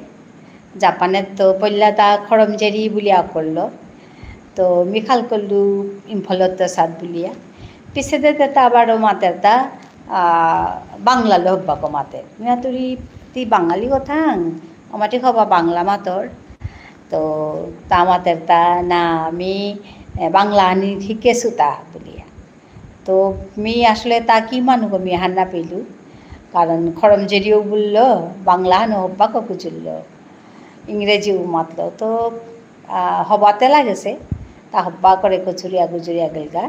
জাপানের তো পল্লা তা খরমজেরি বুলিয়া করলো তো মিখাল করলু ইম্ফলত তো সাত বুলিয়া পিছে দে তা আবারও মাতের তা বাংলা লোহবাক মাতের মিয়াতুরি তি বাঙালি কথা আমাটি খবা বাংলা মাতর তো তা মাতের তা না আমি বাংলা আনি শিকেছো তা বুলিয়া তো মি আসলে তা কি মানুষ মি হান্না পেলু কারণ খরমজেরিও বলল বাংলা হানো হব্বাকও খুঁজল ইংরেজিও মাতল তো হবাতে লাগেছে তা হব্বা করে কচুরিয়া গুজুরিয়া গেলগা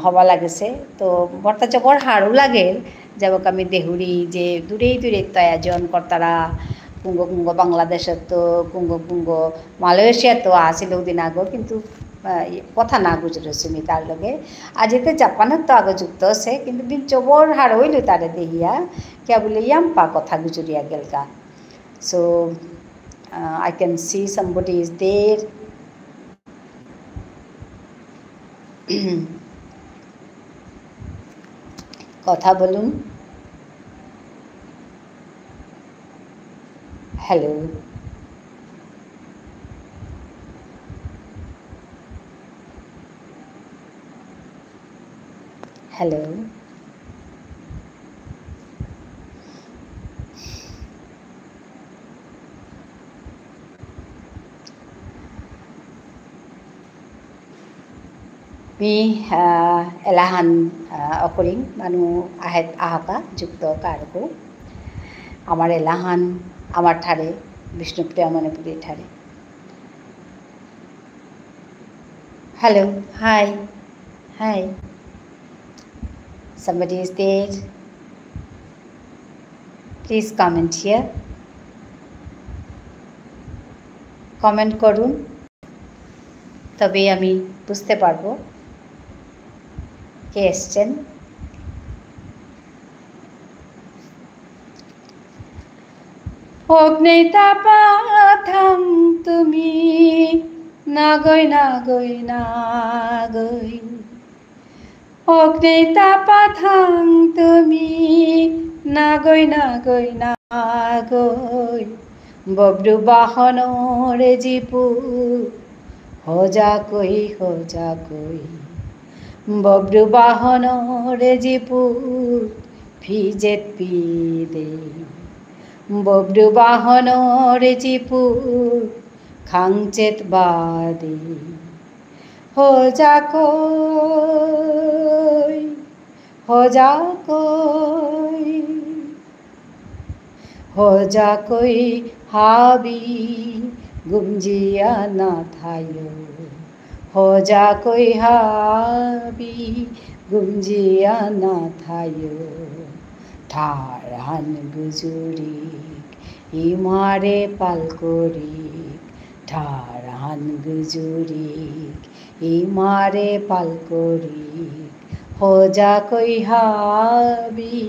হবা লাগেছে তো বর্তা জবর হারও লাগে যাবক আমি দেহুরি যে দূরে দূরে তো আয়োজন কর্তারা কুঙ্গ কুঙ্গ বাংলাদেশের তো কুঙ্গ কুঙ্গ মালয়েশিয়া তো আসিল দিন আগো কিন্তু কথা না গুজরেছি মি তার লগে আজ এতে জাপানের তো আগে যুক্ত আছে কিন্তু দিন জবর হার হইল তারে দেহিয়া কিয়া বলে ইয়াম্পা কথা গুজরিয়া গেলগা so I can see somebody is there. কথা বলুন হ্যালো হ্যালো মি এলাহান অকরিং মানুষ আহকা যুক্ত কারকো আমার এলাহান আমার ঠারে বিষ্ণুপ্রিয়া মণিপুরী ঠারে hello hi hi somebody is there please comment here comment করুন তবে আমি বুঝতে পারবো কে এসছেন অগ্নিতা পাথাং তুমি না গই না গই না গই অগ্নিতা পাথাং তুমি না গই না গই না গই বব্রু বাহনরে জিপু হজা কই বব্রু বাহনরে জিপু ফিজেত পিদে বব্রু বাহনরে জিপু খাংচেত বাদে হজা কই হাবি গুমজিয়া না থায়ো হজা কই হাবি গুমজিয়া না থায়ো ঠারহান গুজুরিক ইমারে পালকরিক ঠারহান গুজুরিক ইমারে পালকরিক हो जा कोई हावी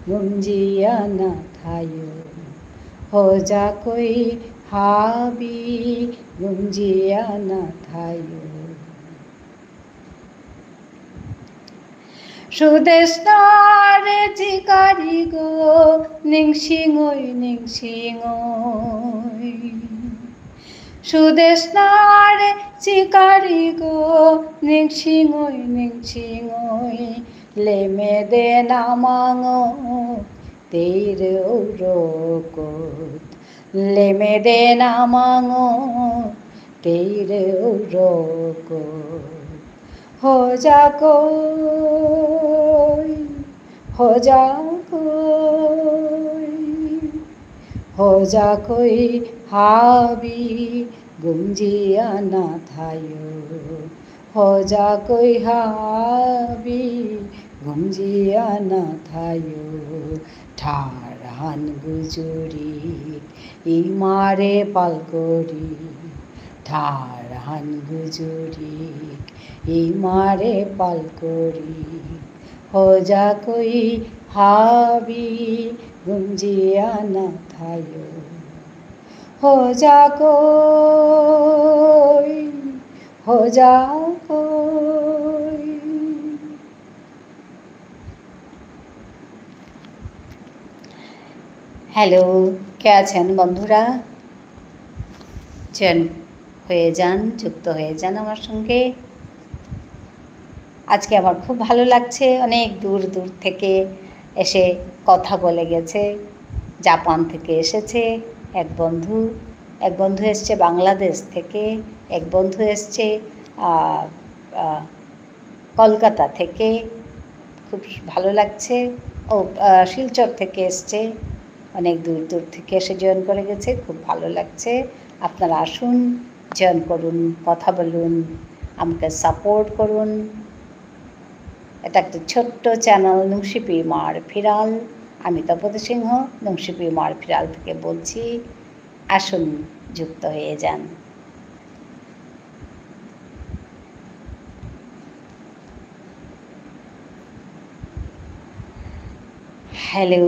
गुंजिया न थायो, हो जा कोई हावी गुंजिया न थायो। সুদেশনার চিকারি গো নিংসিঙই নিংসিঙই, সুদেশনার চিকারি গো নিংসিঙই নিংসিঙই, লেমে দে নামাঙো তের ঔরকত, লেমে দে নামাঙো তের ঔরকত। हो जा कोई, हो जा कोई, हो जा कोई हावी गुंजिया न थायो, हो जा कोई हावी गुंजिया न थायो। ठार हान गुजुरी इमारे पालकोरी, ठार हान गुजुरी इमारे पालकोरी, हो जा कोई हावी गुंजिया न थायो, हो जा कोई, हो जा कोई। হ্যালো, কে আছেন বন্ধুরা? জয়েন হয়ে যান, যুক্ত হয়ে যান আমার সঙ্গে। আজকে আমার খুব ভালো লাগছে, অনেক দূর দূর থেকে এসে কথা বলে গেছে। জাপান থেকে এসেছে এক বন্ধু এসছে বাংলাদেশ থেকে, এক বন্ধু এসছে কলকাতা থেকে, খুব ভালো লাগছে। ও শিলচর থেকে এসছে, অনেক দূর দূর থেকে এসে জয়েন করে গেছে, খুব ভালো লাগছে। আপনারা আসুন, জয়েন করুন, কথা বলুন, আমাকে সাপোর্ট করুন। এটা একটা ছোট্ট চ্যানেল, নুংসিপি মার ফিরাল। আমি তপতী সিংহ নুংসিপি মার ফিরাল থেকে বলছি। আসুন, যুক্ত হয়ে যান। হ্যালো,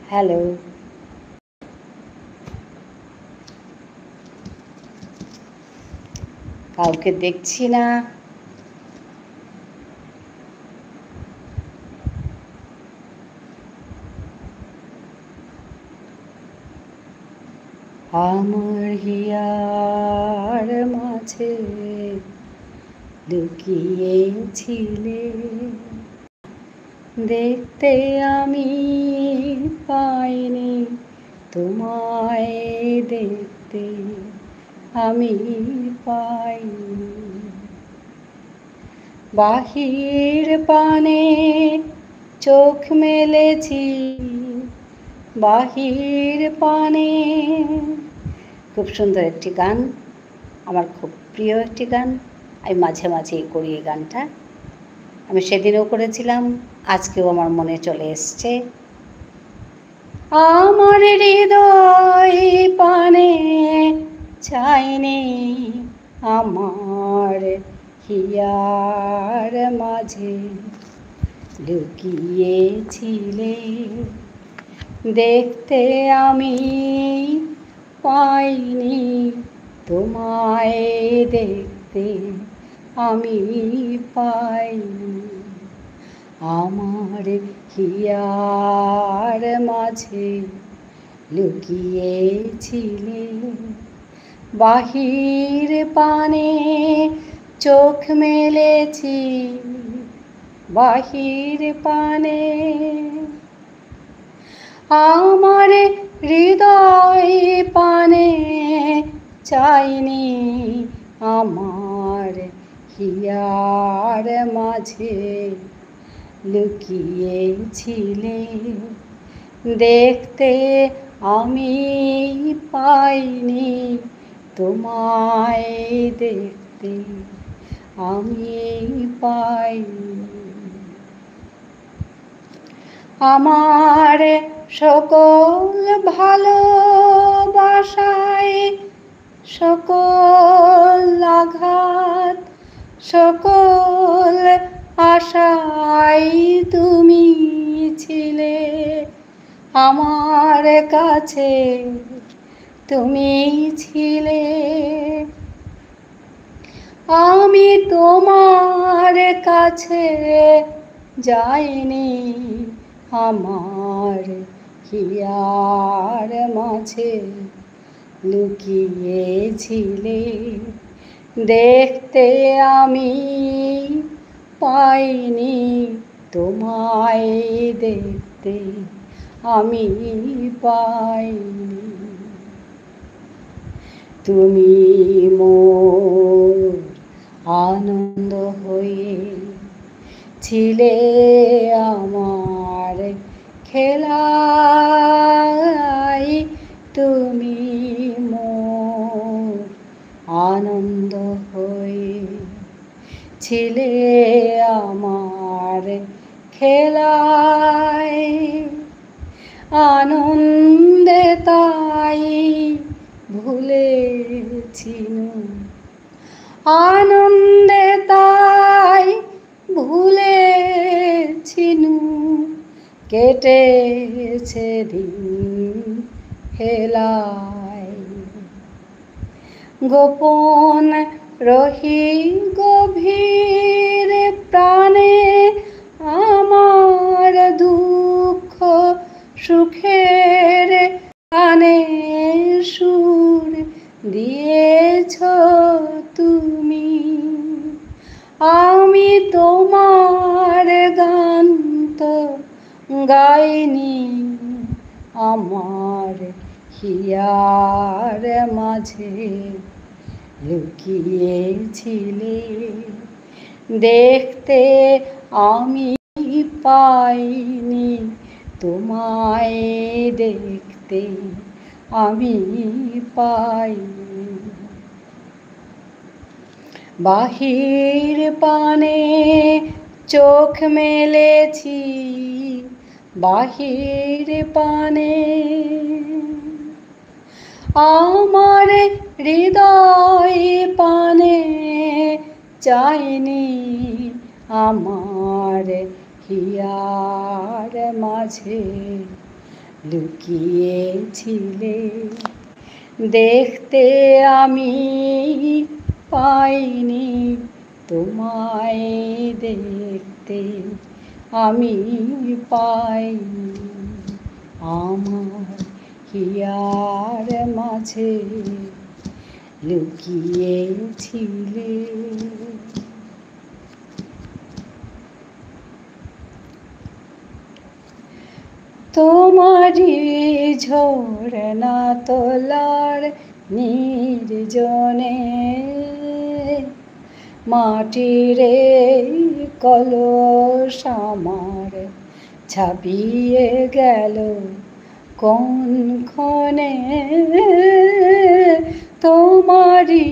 হ্যালো, কাউকে দেখছি না। আমার হিয়ার মাঝে লুকিয়েছিলে, দেখতে আমি পাইনি তোমায়, দেখতে আমি পাইনি। বাহির পানে চোখ মেলেছি, বাহির পানে। খুব সুন্দর একটি গান, আমার খুব প্রিয় একটি গান। আমি মাঝে মাঝে করি এই গানটা। আমি সেদিনও করেছিলাম, আজকেও আমার মনে চলে এসছে। আমার হৃদয় পানে চাইনি, আমার হিয়ার মাঝে লুকিয়েছিলে, দেখতে আমি পাইনি তোমায়, দেখতে আমি পাইনি। আমার হিয়ার মাঝে লুকিয়েছিলে, বাহির পানে চোখ মেলেছি, বাহির পানে। আমার হৃদয় পানে চাইনি, আমার হিয়ার মাঝে লুকিয়েছিলে, দেখতে আমি পাইনি তোমায়, দেখতে আমি পাইনি। আমার সকল ভালোবাসায় সকল আঘাত সকল আশায় তুমি ছিলে আমার কাছে, তুমি ছিলে। আমি তোমার কাছে যাইনি, আমার হিয়ার মাঝে লুকিয়েছিলে। দেখতে আমি পাইনি, তোমায় দেখতে আমি পাইনি। তুমি মোর আনন্দ হয়ে ছিলে আমার খেলায়, তুমি মোর আনন্দ হয়ে ছিলে আমার খেলায়। আনন্দে তাই ভুলেছিনু, আনন্দে তাই ভুলেছিনু, কেটেছে দিন হেলায়। গোপন রহি গভীর প্রাণে আমার দুঃখ সুখের গানে সুর দিয়েছ তুমি। আমি তোমার গান তো গাইনি, আমার হিয়ার মাঝে লুকিয়েছিলে। দেখতে আমি পাইনি, তোমায় দেখতে আমি পাইনি। বাহির পানে চোখ মেলেছি, বাহির পানে আমার হৃদয় পানে চাইনি, আমার হিয়ার মাঝে লুকিয়েছিলে। দেখতে আমি পাইনি, তোমায় দেখতে আমি পাইনি। আমার হিয়ার মাঝে লুকিয়েছিলে। তোমারি ঝরনা তোলার নির্জনে মাটিরে কলস আমার ছাপিয়ে গেল কোন ক্ষণে। তোমারি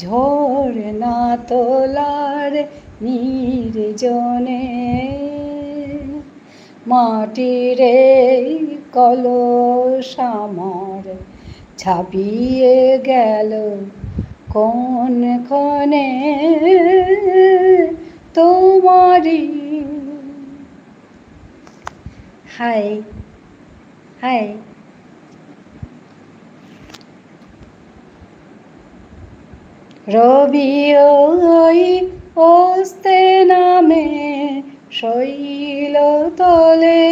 ঝরনা তোলার নির্জনে মাটিরে কলস আমার ছাপিয়ে গেল কোন ক্ষণে। তোমারি হাই হাই রবি ওই ওস্তে নামে শৈল তলে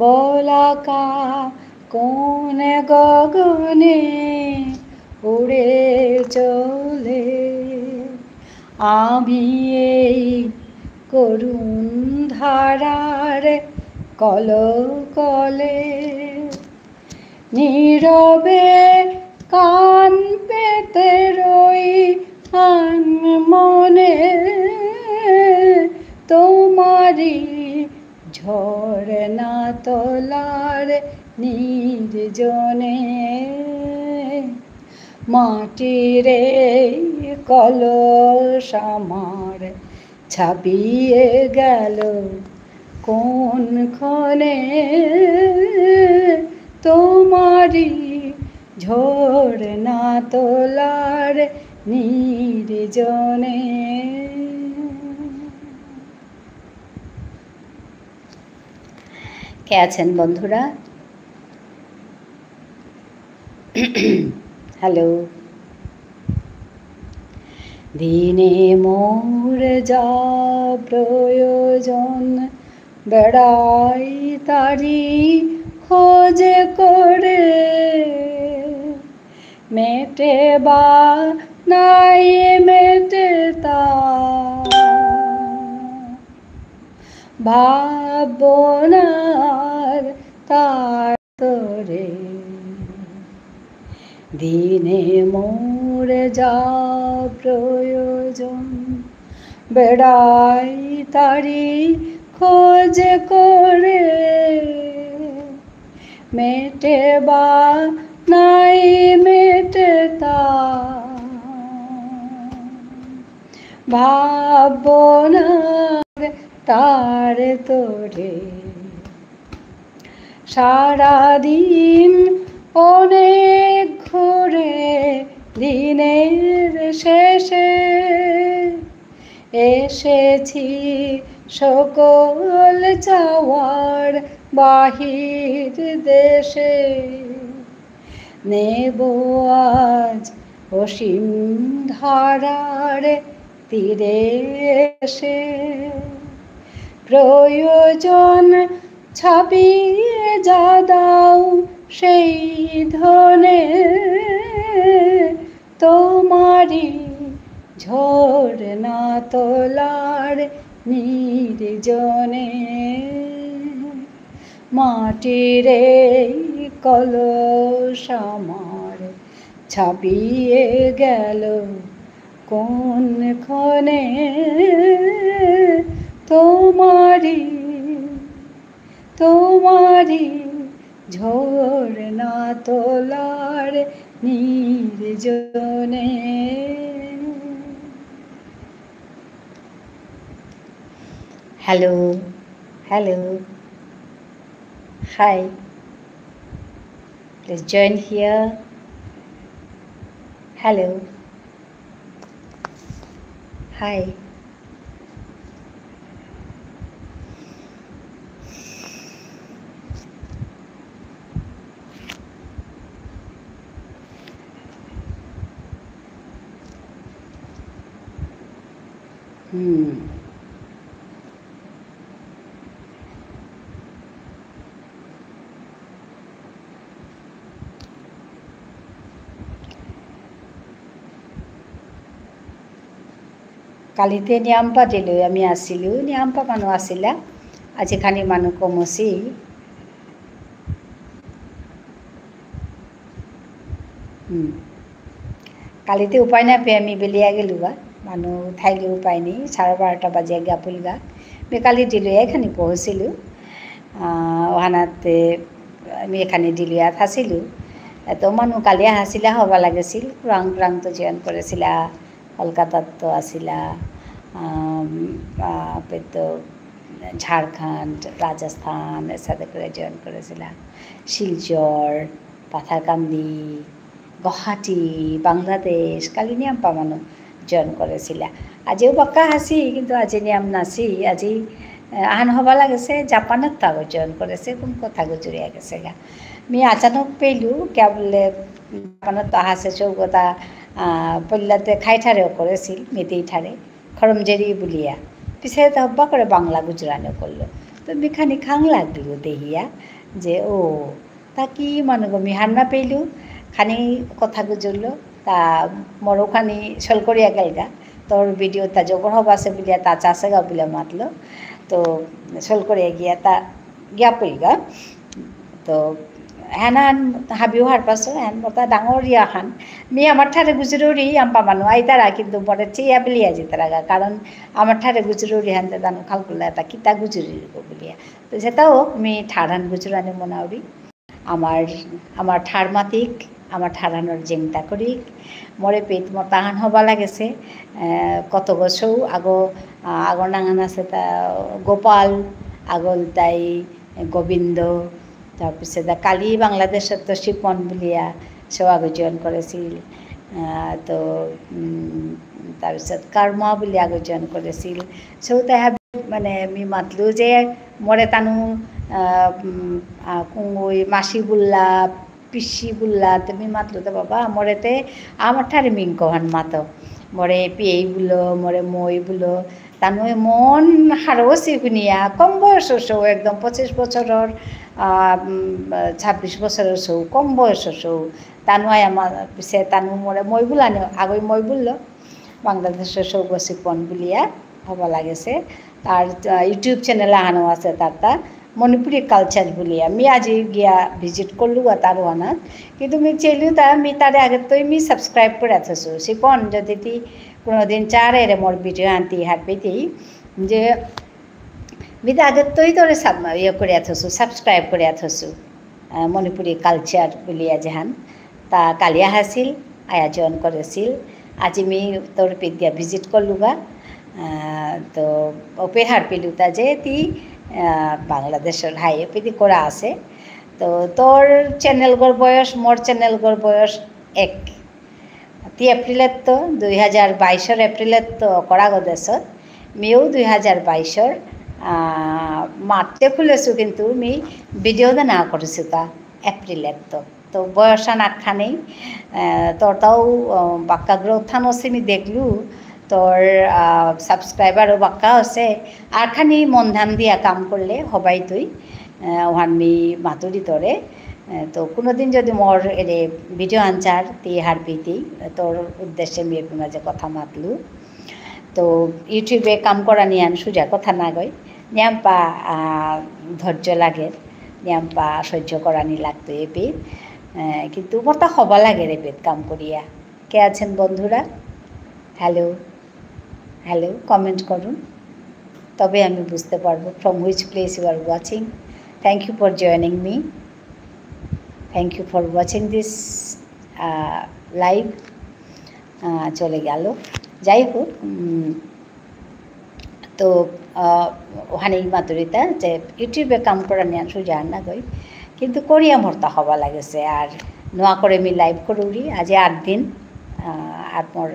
বলাকা কোন গগনে উড়ে চলে। আমি এই করুণ ধারার কলকলে নীরবে কান পেতে রই মনে। তোমারি ঝরনা তোলার নির্জনে মাটিরে কলস আমার ছাপিয়ে গেল কোনক্ষণে তোমারি ঝরনা তোলার নির্জনে। কে আছেন বন্ধুরা? হ্যালো। দিনে মোর যা প্রয়োজন বেড়াই তারি খোঁজ করে, মেটে বা নাই মেটে তা ভাবনার তার তরে। দিনে মোর যা প্রয়োজন বেড়াই তারি খোঁজ করে, মেটে বা নাই মেটে তা ভাবনার তার তোরে। সারাদিন অনেক ঘুরে দিনের শেষে এসেছি সকল চাওয়ার বাহির দেশে। নেব আজ অসীম ধারার তীরে এসে, প্রয়োজন ছাপিয়ে যা দাও সেই ধনে, তোমারি ঝরনা তোলার নির্জনে। মাটির এই কলস আমার ছাপিয়ে গেল কোনক্ষণে, তোমারি তোমারি ঝরনা তোলার নির্জনে। Hello hello, hi, please join here. Hello, hi. কালিতে নিয়াম্পা দিলোঁ আমি আছিলোঁ, নিয়াম্পা মানুহ আছিলা, আজিখানি মানুহ কমছি। কালিতে উপায় নাপাই আমি বেলিয়া গেলোঁ গা, মানুহ ঠাইলে উপায় নেই, 12:30 বাজে গা পুলগা। আমি কালি দিলোঁ এখানি পৌঁছিলোঁ, ওখানাতে আমি এখানে দিলিয়াত আছিলোঁ। তো মানুহ কালি আছিলা হ'ব লাগিছিল, কুৰাং কুৰাংটো জয়েন কৰিছিলা, কলকাতাতো আছিলা, তো ঝাড়খণ্ড, রাজস্থান এর সাথে করে জয়েন করেছিলা, শিলচর, পাথারকান্দি, গুৱাহাটী, বাংলাদেশ, কালি নিয়াম্পা মানুহ জয়েন করেছিলা। আজিও বাক্কা আছি, কিন্তু আজি নিয়াম নাছি। আজি আহান হ'ব লাগিছে, জাপানত তাগো জয়েন করেছে, কোন কথা গুজরিয়া গেছে গা। আমি আচানক পেলু কে বলে জাপানত আহাছে চৌকতা পল্লাতে খাইঠারেও করেছিল, মেতেই ঠারে খরমজেরি বুলিয়া, পিছে হব্বা করে বাংলা গুজরানো করলো। তো মিখানি খাং লাগলো দেহিয়া যে ও তা কি মানুষ মিহান্না পেলু খানি কথা গুজরলো, তা মরো খানি সল করিয়া গেলগা, তোর ভিডিও তা জবর হব আছে বলিয়া তা চাষে গা বলে মাতলো। তো সল করিয়া গিয়া তা গিয়া পড়িগা। তো হেনান হাবিও হার পাছো হেন মতা ডাঙরিয়া খান মি আমার ঠারে গুজরুরি আম্পা মানুষ আইতারা, কিন্তু বড় চেয়া বেলিয়া যেতারা, কারণ আমার ঠারে গুজরুরি হানতে দানো খালকুল্লা এটা কিতা গুজরি বলিয়া। তো সেটাও আমি ঠাড়ান গুজরানি মনাউরি, আমার ঠার মাতিক, আমার ঠাড়ানোর জেংটা করি মরে পেট মতাহান হবা লাগেছে। কত বছর আগর নাঙান আছে তা গোপাল আগলতাই গোবিন্দ তাৰপিছতে কালি বাংলাদেশত শিপন বুলিয়া সেও আগত জইন কৰিছিল তো তাৰপিছত কৰ্মা বুলি আগত জইন কৰিছিল সেও তাই মানে আমি মাতলো যে মৰে তানো কুঙ্গুই মাসি বুল্লা পিসি বুল্লা তুমি মাতলো তো বাবা মরেতে আমার ঠারে মিঙ্কহান মাতো মরে পিয়েই বুলো মরে মই বুলো তানো মন হারোসি শুনিয়া কম বয়সের সৌ একদম 25 বছরের 26 বছরের সৌ কম বয়সের সৌ তানুয়াই আমার পিছে তানু মরে মই বুলানি আগই মই বুললো বাংলাদেশের সৌগসি পন বুলিয়া হব লাগেছে তার ইউটিউব চ্যানেল আহানো আছে তার মণিপুৰী কালচার বলি আমি আজি গিয়া ভিজিট করলু তার ওয়ানাত কিন্তু আমি চেলু তা আমি তারে আগে তো আমি সাবস্ক্রাইব করে থৈছো শিপন যদি তি কোনোদিন চারে রে মোর ভিডিও আনতি হাঁটবেতি যে আমি তো আগে তোই তোরে ইয়ে করে থৈছো সাবস্ক্রাইব করে থৈছো মণিপুৰী কালচার বলিয়া যেহান তা কালিয়া হাসিল আয়া জয়েন করেছিল আজি আমি তোর পিদিয়া ভিজিট করলুগা তো ওপে হার পেলুতা যে তি বাংলাদেশের হাইওপিদি করা আছে তো তোর চ্যানেলগর বয়স মোর চ্যানেলগর বয়স এক তি এপ্রিলত তো 2022 এপ্রিলত তো করা গদেশত মেও 2022 মারতে খুলেছো কিন্তু আমি ভিডিও না করেছি তা এপ্রিলত তো বয়সান আটখানেই তোর তাও বাক্কা গ্রোথান আছে আমি দেখলু তোর সাবস্ক্রাইবারও বাক্কা আছে আর খানি মন ধান দিয়া কাম করলে হবাই তুই ওহানমি মাতুরি তোরে তো কোনোদিন যদি মোর এরে ভিডিও আনচার তি হারপিতি তোর উদ্দেশ্যে আমি এর মাঝে কথা মাতলু তো ইউটিউবে কাম করা নিয়ান সুজা কথা না গই নিয়াম্পা ধৈর্য লাগে নিয়াম্পা সহ্য করানি লাগতো এপিত কিন্তু মোরটা হবা লাগে এপিত কাম করিয়া কে আছেন বন্ধুরা হ্যালো হ্যালো কমেন্ট করুন তবে আমি বুঝতে পারবো from which place you are watching thank you for joining me thank you for watching this live চলে গেল যাই হোক তো ওখানে মাতুরিতা যে ইউটিউবে কাম করা নিয়ে সোজা না গই কিন্তু করিয়া মরতা হবা লাগেছে আর নোয়া করে আমি লাইভ করি আজি 8 দিন মোর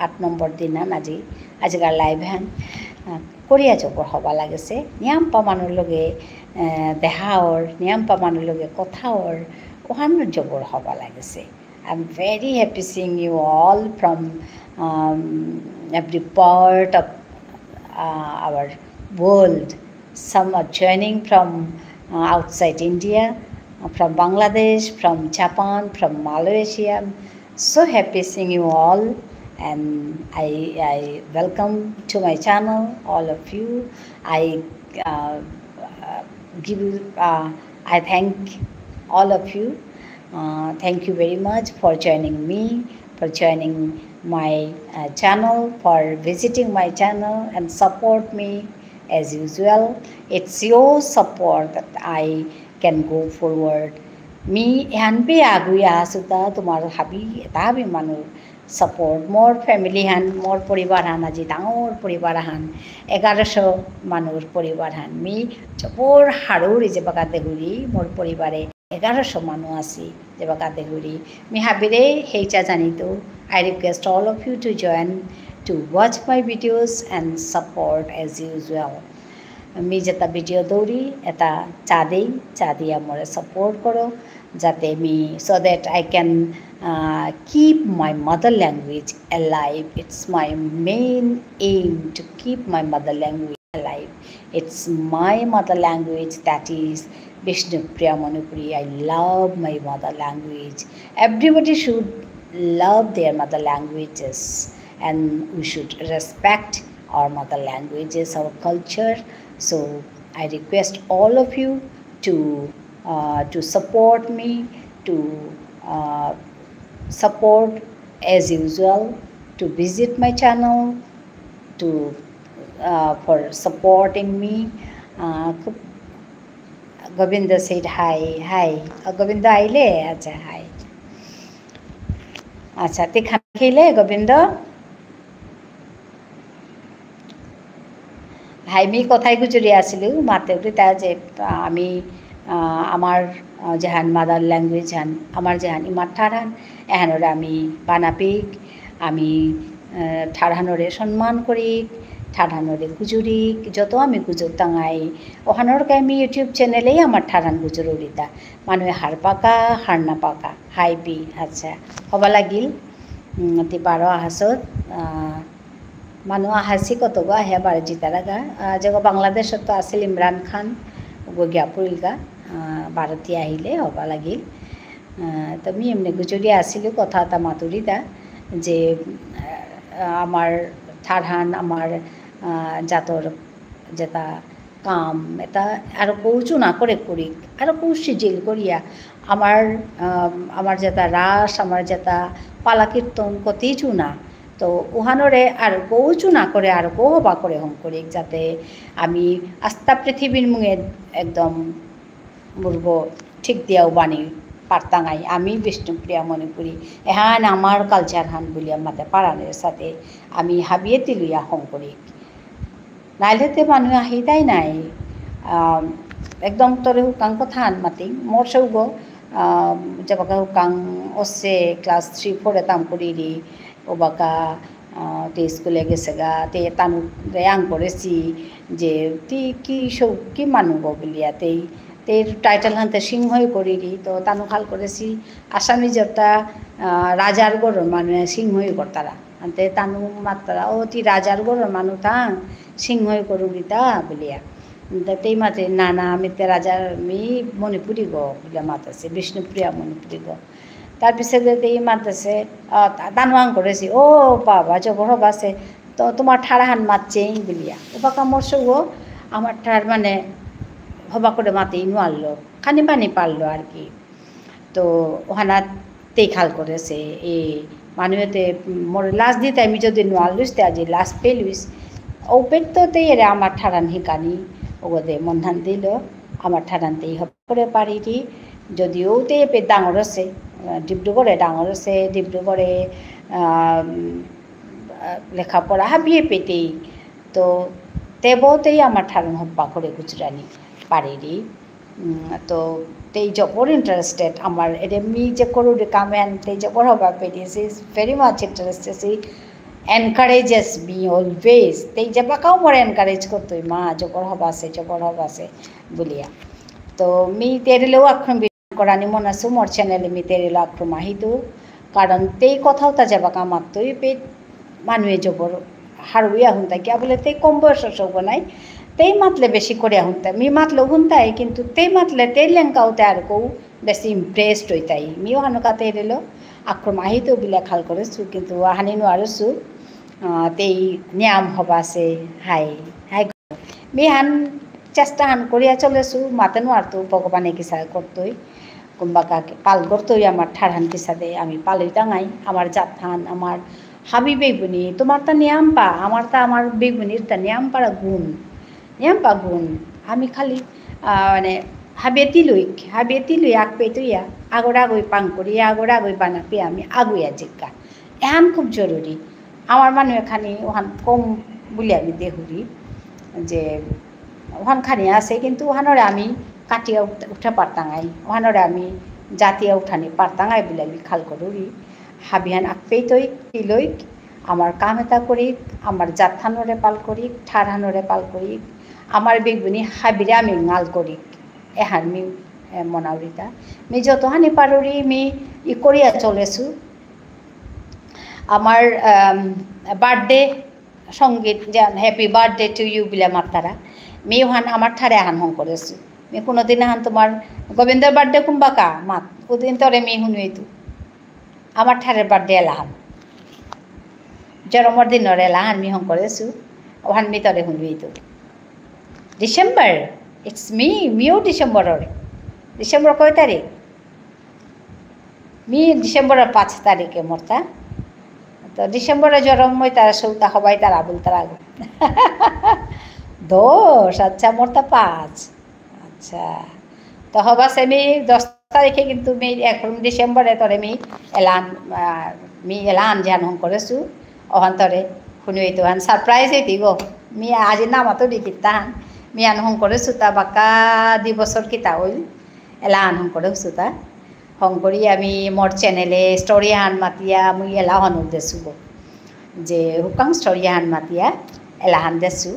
8 নম্বর দিন আজি আজকাল লাইভ হ্যান করিয়া চকর হবা লাগেছে নিয়াম্পা মানুষ লগে দেহাওর নিয়াম্পা মানুষ লগে কথাওর ওখান জবর হবা লাগেছে I am very happy seeing you all from every part of our world. Some are joining from outside India, from Bangladesh, from Japan, from Malaysia. So happy seeing you all, and I welcome to my channel all of you. I I thank all of you. Thank you very much for joining me, for joining my channel, for visiting my channel and support me as usual. It's your support that I can go forward. Me han be aguya asuta tumar habi eta habi manu support more family han more poribar han aji dangor poribar han 1100 manur poribar han mi jabor haruri je bagate guri mor poribare 1100 manu asi je bagate guri mi habire heicha janito. I request all of you to join to watch my videos and support as usual. আমি যেটা video দৌড়ি এটা চা দিয়া মোরে support করো যাতে আমি so that I can keep my mother language alive. It's my main aim to keep my mother language alive. It's my mother language that is Vishnupriya Manipuri. I love my mother language. Everybody should love their mother languages, and we should respect our mother languages, our culture. So I request all of you to support me, to support as usual, to visit my channel, to for supporting me. Govinda said hi. Govinda aile acha hi. আচ্ছা তে খানা খেলে গোবিন্দ হাইমি কথাই গুজরি আসিল মাতে উঠিতা যে আমি আমার যাহান mother language হান আমার যাহান ইমার ঠারহান এহানরে আমি বানাপিক আমি ঠারহানরে সম্মান করি ঠারহানরে গুজরি যত আমি গুজর তাঙাই ওখানরকে আমি ইউটিউব চ্যানেলেই আমার ঠারহান গুজর উড়িতা মানুহে হার পাকা হার না পাকা হাই পি আচ্ছা হবা লাগিল তি 12 আহাসত মানুহ আহাসি কতগো আহে বারে জিতারাগা যেগো বাংলাদেশত তো আছিল ইমরান খান গিয়া পৰিলগা ভাৰতী আহিলে হবা লাগিল তো আমি এমনি গুজৰি আছিলোঁ কথা এটা মাতুৰিতা যে আমার ঠারহান আমার জাতর যেটা কাম এটা আরো কৌচু না করে করি আরো কৌশি জিল করিয়া আমার যেটা রাস আমার যেটা পালা কীর্তন কতিচু না তো উহানরে আর কৌচু না করে আর কৌহবা করে হং করি যাতে আমি আস্তা পৃথিবীর মুঙে একদম মুরগ ঠিক দিয়াও বানি পারতাঙাই আমি বিষ্ণুপ্রিয়া মণিপুরী এহান আমার কালচার হান বলিয়া মাতে পারানের সাথে আমি হাবিয়ে তিলুয়া হং করি নাইলেতে মানুষ আহি তাই নাই একদম তরে হুকাং কথা আন মাতি মোর সৌগ যাবাকা হুকাং অসে ক্লাস 3-4 তাম করি ওবাকা তে স্কুলে গেছে গা তে তানু আং করেছি যে তি কি সৌ কি মানুষ বলিয়াতেই তের টাইটেল হানতে সিংহই করিরি তো তানু খাল করেছি আসামিজটা রাজার গড়র মানুষ সিংহই করতারা আনতে তানু মাত্রা ও তি রাজার গড়র মানুষ থাং সিংহই করুরিতা বলিয়া তেই মাতে না না আমি তে রাজার মি মণিপুরি গো বলিয়া মাতাছে বিষ্ণুপ্রিয়া মণিপুরি গো তার পিছনে এই মাতাছে তানু আং করেছি ও বাবা জবর হবাছে তো তোমার ঠাড়াহান মাতছে বলিয়া ও বাকা মরছো গো আমার ঠার মানে হবা করে মাতেই নোয়ারলো খানি পানি পারলো আর কি তো ওখানা তেই খাল করেছে এই মানুষতে মোর লাশ দিতে আমি যদি নোয়ারলুস তে আজি লাশ পেলুস ও পেট তো তেই রে আমার ঠারান হিকানি ওগদে মন্ধান দিল আমার ঠারান তেই হব করে পারিরি যদিও তে পেট ডাঙর আছে ডিব্রুগড়ে ডাঙর আছে ডিব্রুগড়ে লেখাপড়া হাবিয়ে পেতেই তো তেবতেই আমার ঠারান হব্বা করে গুজরানি পারিরি তো তেই জবর ইন্টারেস্টেড আমার এটা মি যে করু কামেন তেই জবর হবা Paris is very much interested she encourages me always তেই যাবাকাও মোর এনকারেজ করতোই মা জবর হবাছে বলিয়া তো মি তেরিলেও আক্ষরম করানি মন আছো মোর চ্যানেলে মি তেরিলো আক্ষরম আহিতো কারণ তেই কথাও তা যাবাকা মাত্তই পে মানুহে জবর হারুইয়া হুন তাই বলে তেই কম বয়সের সৌগ নাই তেই মাতলে বেশি করে হুনতা মি মাতলেও হুনতাই কিন্তু তেই মাতলে তেই লেঙ্কাওতে আর কেউ বেশি ইমপ্রেসড হইতাই মিও হানুকা তেরিলো আক্রম আহিতো বিলা খাল করেছু কিন্তু হানি নোয়ারছু তেই নিয়াম হবাছে হাই হাই মি হান চেষ্টা হান করিয়া চলেছু মাতে নোয়ারতো ভগবানে কিসা করতোই কোনবা কাকে পাল করতোই আমার ঠারহান কিসাদে আমি পালই টাঙাই আমার জাতহান আমার হাবি বেগুনি তোমার তা নিয়াম পা আমার বেগুনির তা নিয়াম পাড়া গুণ গুণ আমি খালি মানে হাবিয়েতি লই আগ পেতুইয়া আগই পাং করি আগই বানাপি আমি আগুইয়া জিজ্ঞা এহান খুব জরুরি আমার মানুষ এখানে ওখান কম বলে আমি দেহুরি যে ওখান খানি আছে কিন্তু ওখানরে আমি কাটিয়া উঠা পারতাঙাই ওখানরে আমি জাতিয়া উঠানি পারতাঙাই বলে আমি খাল করি হাবিহান আগ পেতই তিলই আমার কাম এটা করি আমার জাতহানরে পাল করি ঠারহানরে পাল করি আমার বেগুনি হাবিরে আমি গাল করি এহান মি মনাউরিতা মি যতহানি পারি মি ই করিয়া চলেছু আমার বার্থডে সঙ্গীত যে হ্যাপি বার্থডে টু ইউ বিলা মাতারা মি ওহান আমার ঠারে আহান হং করেছু মি কোনোদিন আহান তোমার গোবিন্দের বার্থডে কুম্বাকা মাত ওদিন তরে মি শুনুইতু আমার ঠারের বার্থডে এলাহান জন্মর দিনের এলাহান মি হং করেছু ওহান মি তরে শুনুইতু ডিসেম্বর ইটস মিও ডিসেম্বর কয় তারিখ মি ডিসেম্বরের 5 তারিখে মরতা তো ডিসেম্বরে জরম মই তারা সৌতা হবাই তারা আবুল তারা দোষ আচ্ছা মরতা 5 আচ্ছা তো হবাসে মি 10 তারিখে কিন্তু মি এখন ডিসেম্বরে তরে মি এলান জান হং করেছু ওহান তরে শুনুই তো হান surprise হইতি go mi aji nama tu dikitan mi an hong kore suta baka di bosor kita oil elan hong kore suta hong kori ami mor channel story han matia mui ela honu desu je hukang story han matia ela han desu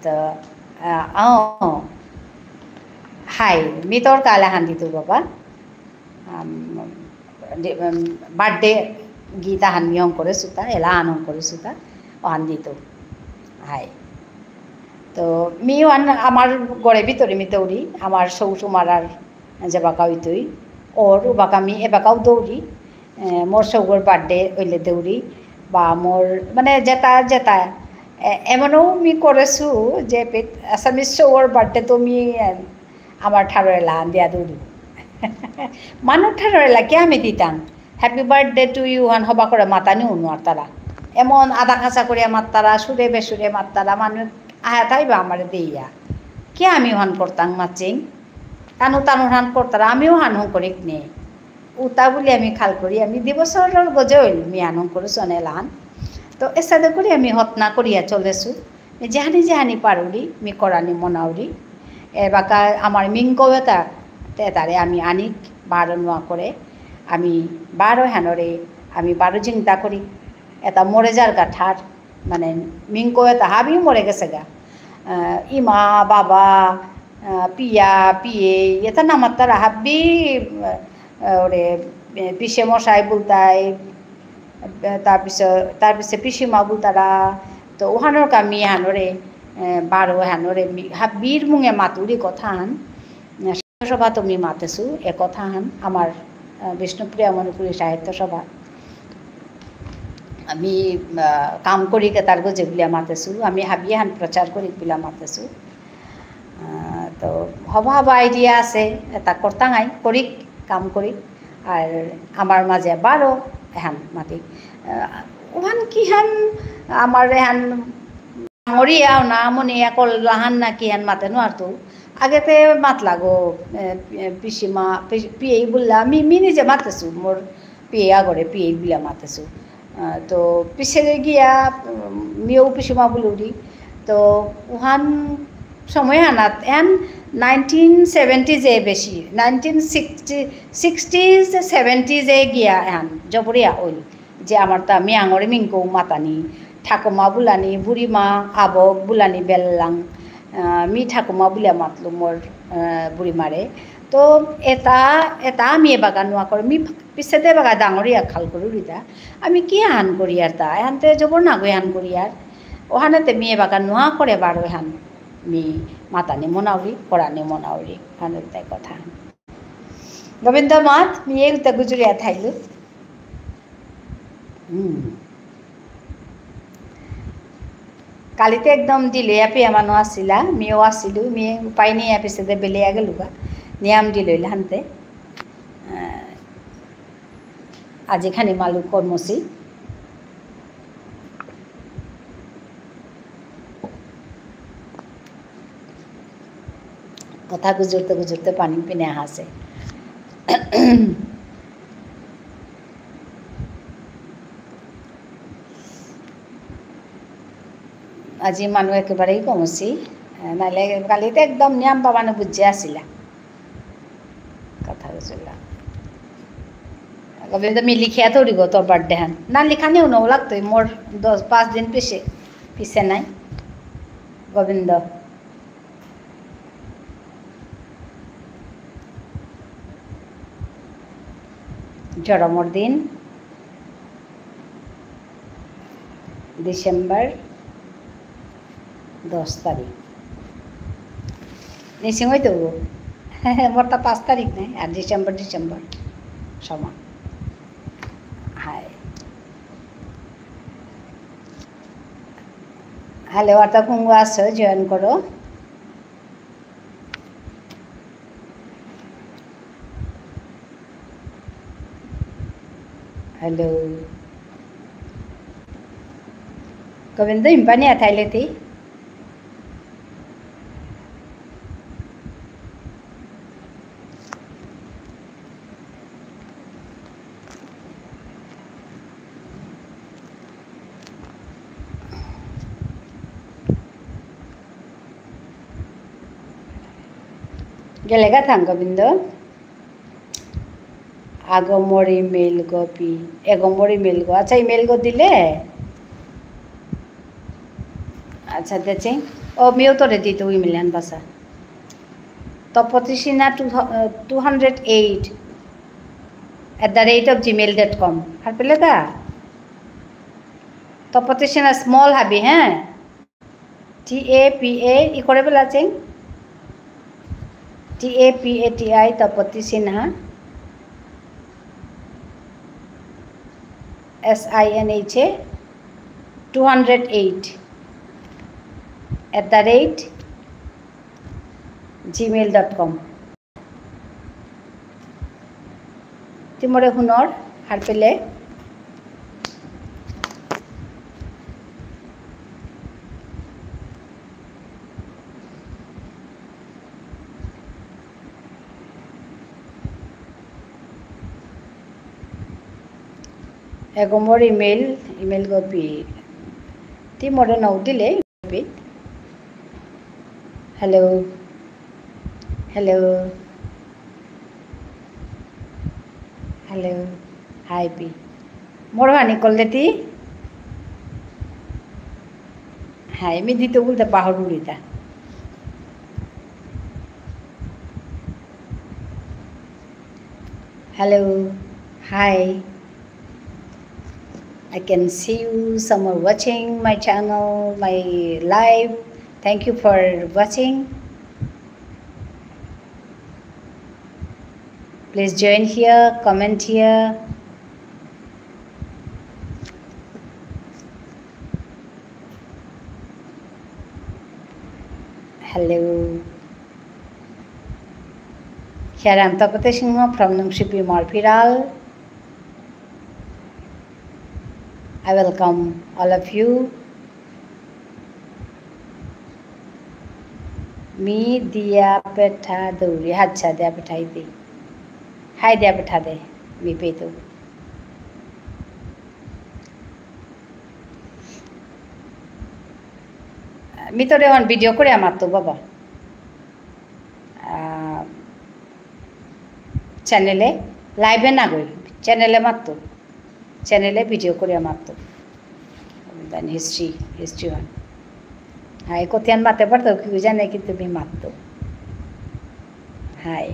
to oh hai mi tor kala han ditu baba birthday gita han mi hong kore suta ela han hong kore suta han ditu hai তো মিওয়ান আমার গড়ে ভিতরে me দৌড়ি আমার সৌসু মারার যে বাকাও তুই ওর বাকা me a বাকাও দৌড়ি মোর সৌগর বার্থডে হইলে দৌড়ি বা মোর মানে যেটা যেটা এমনও মি করেছু যে আসামি সৌগর বার্থডে তো মি আমার ঠারোলা দিয়া দৌড়ি মানুষ ঠারোলা কে আমি দিতাম হ্যাপি বার্থডে টু ইউ হান হবা করে মাতানি উনোয়ার তারা এমন আধা খাঁচা করিয়া মাত্তারা সুরে বেসুরে মাত্তারা মানুষ আয়া তাইবা আমার দিয়া কে আমি হান করতাম মাচিং টানু টানু হান করতারা আমিও হান হং করি নে উতা বলে আমি খাল করি আমি দিবসরের গজে হইল মি হান করে চনেলান তো এর সাথে করে আমি হতনা করিয়া চলেছু যেহানি যেহানি পারুরি মি করানি মনাউরি এবাকা আমার মিঙ্কবেতা তারে আমি আনিক বারো নোয়া করে আমি বারো হ্যানরে আমি বারো চিন্তা করি এটা মরে যার গাঠার মানে মিঙ্কো এটা হাবি মরে গেছে গা ইমা বাবা পিয়া পিয়ে এটা নামার তারা হাবি ওরে পিসে মশাই বলতাই তারপিছে পিসিমা বলতারা তো ওহানোর কামি হানরে বারো হানরে হাবির মুঙে মাতুরি কথা হান সভা তুমি মাতেছু এ কথা হান আমার বিষ্ণুপ্রিয়া মণিপুরী সাহিত্য সভা আমি কাম করি তার গজে বিলা মাতেছু আমি হাবিয়ে হান প্রচার করি বিলা মাতেছু তো হবা হবা আইডিয়া আছে এটা করতাঙাই করি কাম করি আর আমার মাঝে বারো এহান মাতি ওহান কি হান আমার এহান ডাঙরিয়াও না মনে একল লাহান না কি হান মাতে নোয়ার তো আগেতে মাত লাগো পিসিমা পিয়ে বললা আমি নিজে মাতেছু মোর পিয়ে আগরে পিয়ে বিলা মাতেছু তো পিছে গিয়া মিও পিসিমা বুলুরি তো ওহান সময় আনাত এন 1970s বেশি 1960s 70s গিয়া এন জবরিয়া ওইল যে আমার তা মি আঙরে মিঙ্কো মাতানি ঠাকুমা বুলানি বুড়িমা আবক বুলানি বেললাং মি ঠাকুমা বুলিয়া মাতলো মোর বুড়িমারে তো এটা এটা আমি এবাগা নোয়া করে মি পিছতে বাগা ডাঙরিয়া খাল করি রিতা আমি কি হান করি আর তা এহানতে জবর না গই হান করি আর ওহানেতে মি এবাগা নোয়া করে বারো হান মি মাতানি মনাউরি পড়ানি মনাউরি হানের তাই কথা গোবিন্দ মাত মি এইটা গুজরিয়া থাইলু কালিতে একদম দিলে পিয়া মানুষ আসিলা মিও আসিলু মি উপায় নিয়ে পিছতে বেলিয়া গেলুগা নিয়াম দিল হানতে आज एखाने मालू कर्मसी कथा गुजरते गुजरते पानी पिने हासे आज मानु एकेबारे कमसी नाले कालिते एकदम नियम पाबानो बुझे आसिला कथा गुजरला गोविंद मी लिखिया थोड़ी गो तो बर्थडे हन ना लिखा नहीं उन्होंने लगता है मोर 10-5 दिन पीछे पीछे नहीं गोविंद जन्मर दिन डिसेम्बर 10 तारीख निश्चित तो मोर तो 5 तारीख नहीं और डिसेम्बर समान हाय हेलो वार्ता कुंगु आसो जॉइन करो हेलो गोविंद इम्पानी आथाइले थी গেলেগা থাং গোবিন্দ আগমরি মেল গপি এগমরি মেল গো আচ্ছা ইমেল গো দিলে আচ্ছা দেছে ও মিও তো রেডি তো ইমেলান বাসা তপতিসিনা 208 @gmail.com আর পেলে দা তপতিসিনা স্মল হাবি হ্যাঁ TAPA ই করে পেলা চেং TAPATI তপতিসিনহা SINHA 208 @gmail.com तिमरे हुनर हार पेले एगमर इमेल गपी तिमरे नौ दिले हेलो हेलो हेलो हाय पी मोर हानि कल ती हाय मी दी तो बोलते पाहर उड़ीता hello hi I can see you some are watching my channel my live thank you for watching please join here comment here hello here I am Tapati Singh from Nungsipi Marpiral I welcome all of you मी दिया पेठा दौरी अच्छा दिया पेठाई दी हाय दिया पेठा दे मी पे तो मी तो Raven video करे आमार तो बाबा चैनेले लाइवे ना गई चैनेले मत तो चैनेले वीडियो करे आमार तो देन हिस्ट्री वन हाय कोथियान माते पड़तो कि जाने कि तुम्हें मत तो hi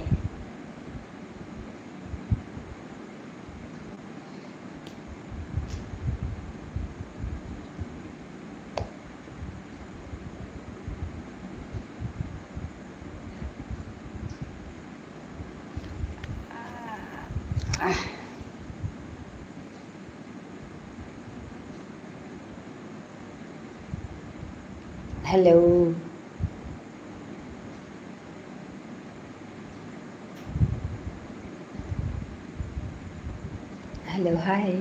hello hello hi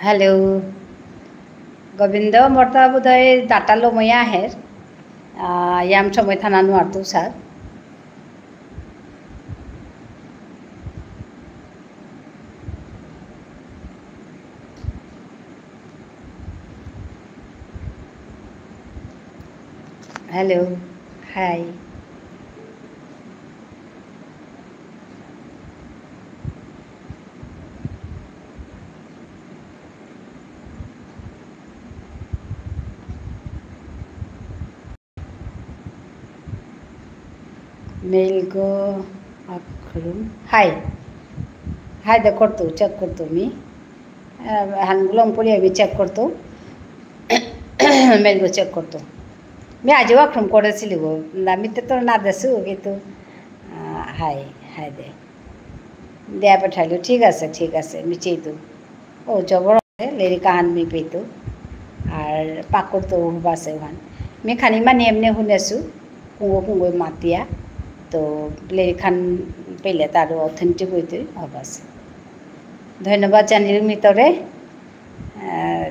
hello Govind मोरता बोधय डाटालो मैया हेर याम समय थाना नुआरतो सार हेलो हाय मेलगो अखरुम हाय हाय दे करतो चेक करतो मी हानगुलो पड़ी अभी चेक करतो मेलगो चेक करतो मी आजी वाखरून करेছিলি গো আমি তো তোর না দেছো কিন্তু হাই হাই দে দেয়া পঠাইলো ঠিক আছে মিচেই তো ও জবর লেরি কাহান মি পেতো আর পাকড় তো বাসে ওখান আমি খানি মানে এমনি শুনেছো কুঙ্গো কুঙ্গো মাতিয়া তো লেরি খান পেলে তার অথেন্টিক হইতে হবাছে ধন্যবাদ জানিল মিতরে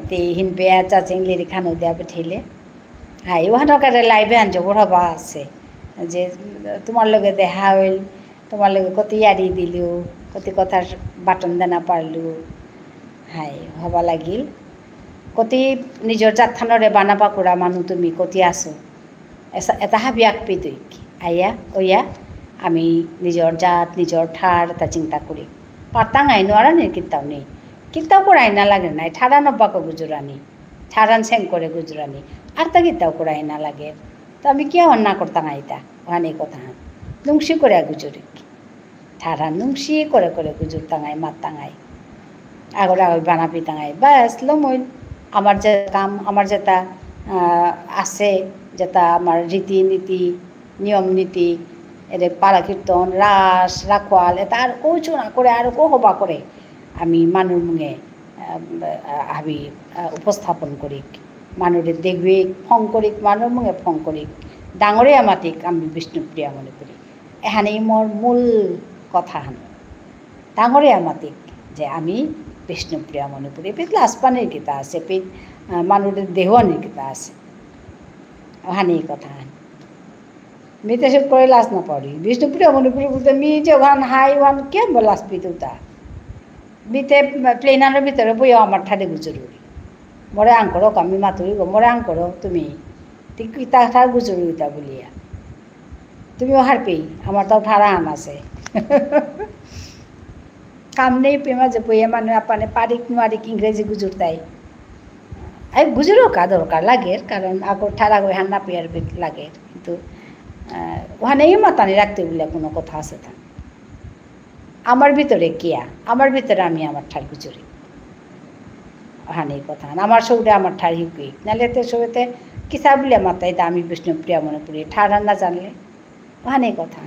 তে হিন বেয়া চাচিং লেরি খানো দেয়া পঠাইলে হাই ওখানে কারে লাইভে আন জবর হবা আছে যে তোমার লগে দেখা হইল তোমার লগে কত ইয়ারি দিলো কত কথার বাটন দানা পারলো হাই হবা লাগিল কতি নিজৰ জাতখানৰে বানা পাকুৰা মানুহ তুমি কতি আছো এটা হাবি আকপি তুই আইয়া ওয়া আমি নিজৰ জাত নিজৰ ঠাৰ এটা চিন্তা করি পাতাং আই নোৱাৰা নি কিতাও পড়াই না লাগে নাই ঠাড়া নব্বাকে গুজরানি ঠাড়ান সেং করে গুজরানি আর তা কিতাও পড়াই না লাগে তো আমি কি অন্না করতাম আইতা ওখানে কথা নুংসি করে গুজরি ঠাড়া নুংসি করে গুজুর তাঙাই মাত তাঙাই আগরে আগর বানাপি তাঙাই বাস লমইল আমার যে কাম আমার যেটা আছে যেটা আমার রীতিনীতি নিয়ম নীতি এর পালা কীর্তন রাস রাখোয়াল এটা আর কৌচু না করে আর কো হবা করে আমি মানুষ মুঙে আমি উপস্থাপন করি মানুষের দেখবে ফং করি মানুষ মুঙে ফং করি ডাঙরে আমাতিক আমি বিষ্ণুপ্রিয়া মনে করি এখানেই মোর মূল কথা হান ডাঙরে আমাতিক যে আমি বিষ্ণুপ্রিয়া মনে করি পেট লাসপানের গীতা আছে পেট মানুষের দেহনের গীতা আছে ওখানেই কথা হান মিতে সব করে লাস না পড়ি বিষ্ণুপ্রিয়া মনে করি বলতে মি যে ওখান হাই ওখান কেম লাস পিতুতা মিতে প্লেনারের ভিতরে বইও আমার ঠাডে গুজরি মরে আং করো আমি মাতুরি গো মরে আং করো তুমি কিতা ঠার গুজরি উতা বলিয়া তুমি ওহার পেই আমার তাও ঠাড়া আন আছে কাম নেই প্রেমা যে বইয়ে মানে আপানে পারিক নোয়ারিক ইংরেজি গুজুর তাই এই গুজুরও কা দরকার লাগে কারণ আগর ঠাড়া গই হান্না পেয়ার লাগে কিন্তু ওখানেই মাতানি রাখতে বলে কোনো কথা আছে তা আমার ভিতরে কিয়া আমার ভিতরে আমি আমার ঠার গুজরি ওখানেই কথা আমার সৌরে আমার ঠার হিকুই নাহলে তো সৌতে কিসা বলে মাতাই তা আমি বিষ্ণুপ্রিয়া মনে করি ঠার না জানলে ওখানেই কথা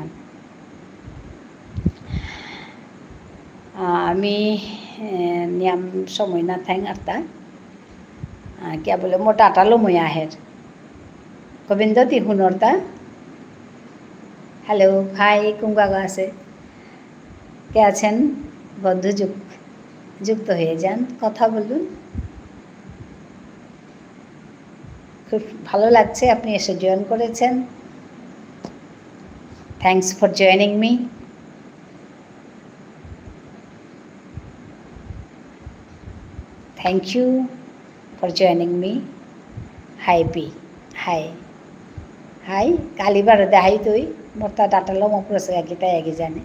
আমি নিয়ম সময় না থাই আরতা क्या बोले मोटा टालो मैं आहेर गोविंद ती हुनरता हेलो हाय कुंगागा से কে আছেন বন্ধু যুক্ত হয়ে যান কথা বলুন খুব ভালো লাগছে আপনি এসে জয়েন করেছেন thanks for joining me thank you for joining me. Hi P. Hi. Hi. Kali bar de hi tui. Morta data lo mo pura se kita ya gizane.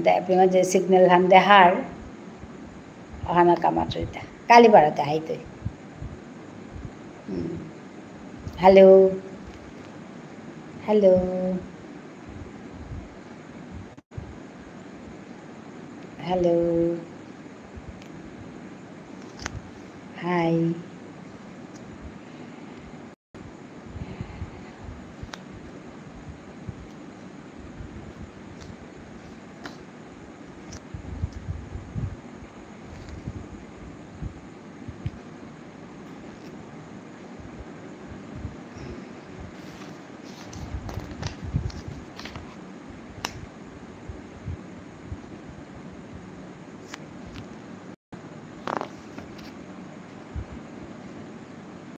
Da prima je signal han de har. Ohana kamatrita. Kali bar de hi tui. Hello. Hello. Hello. Hi.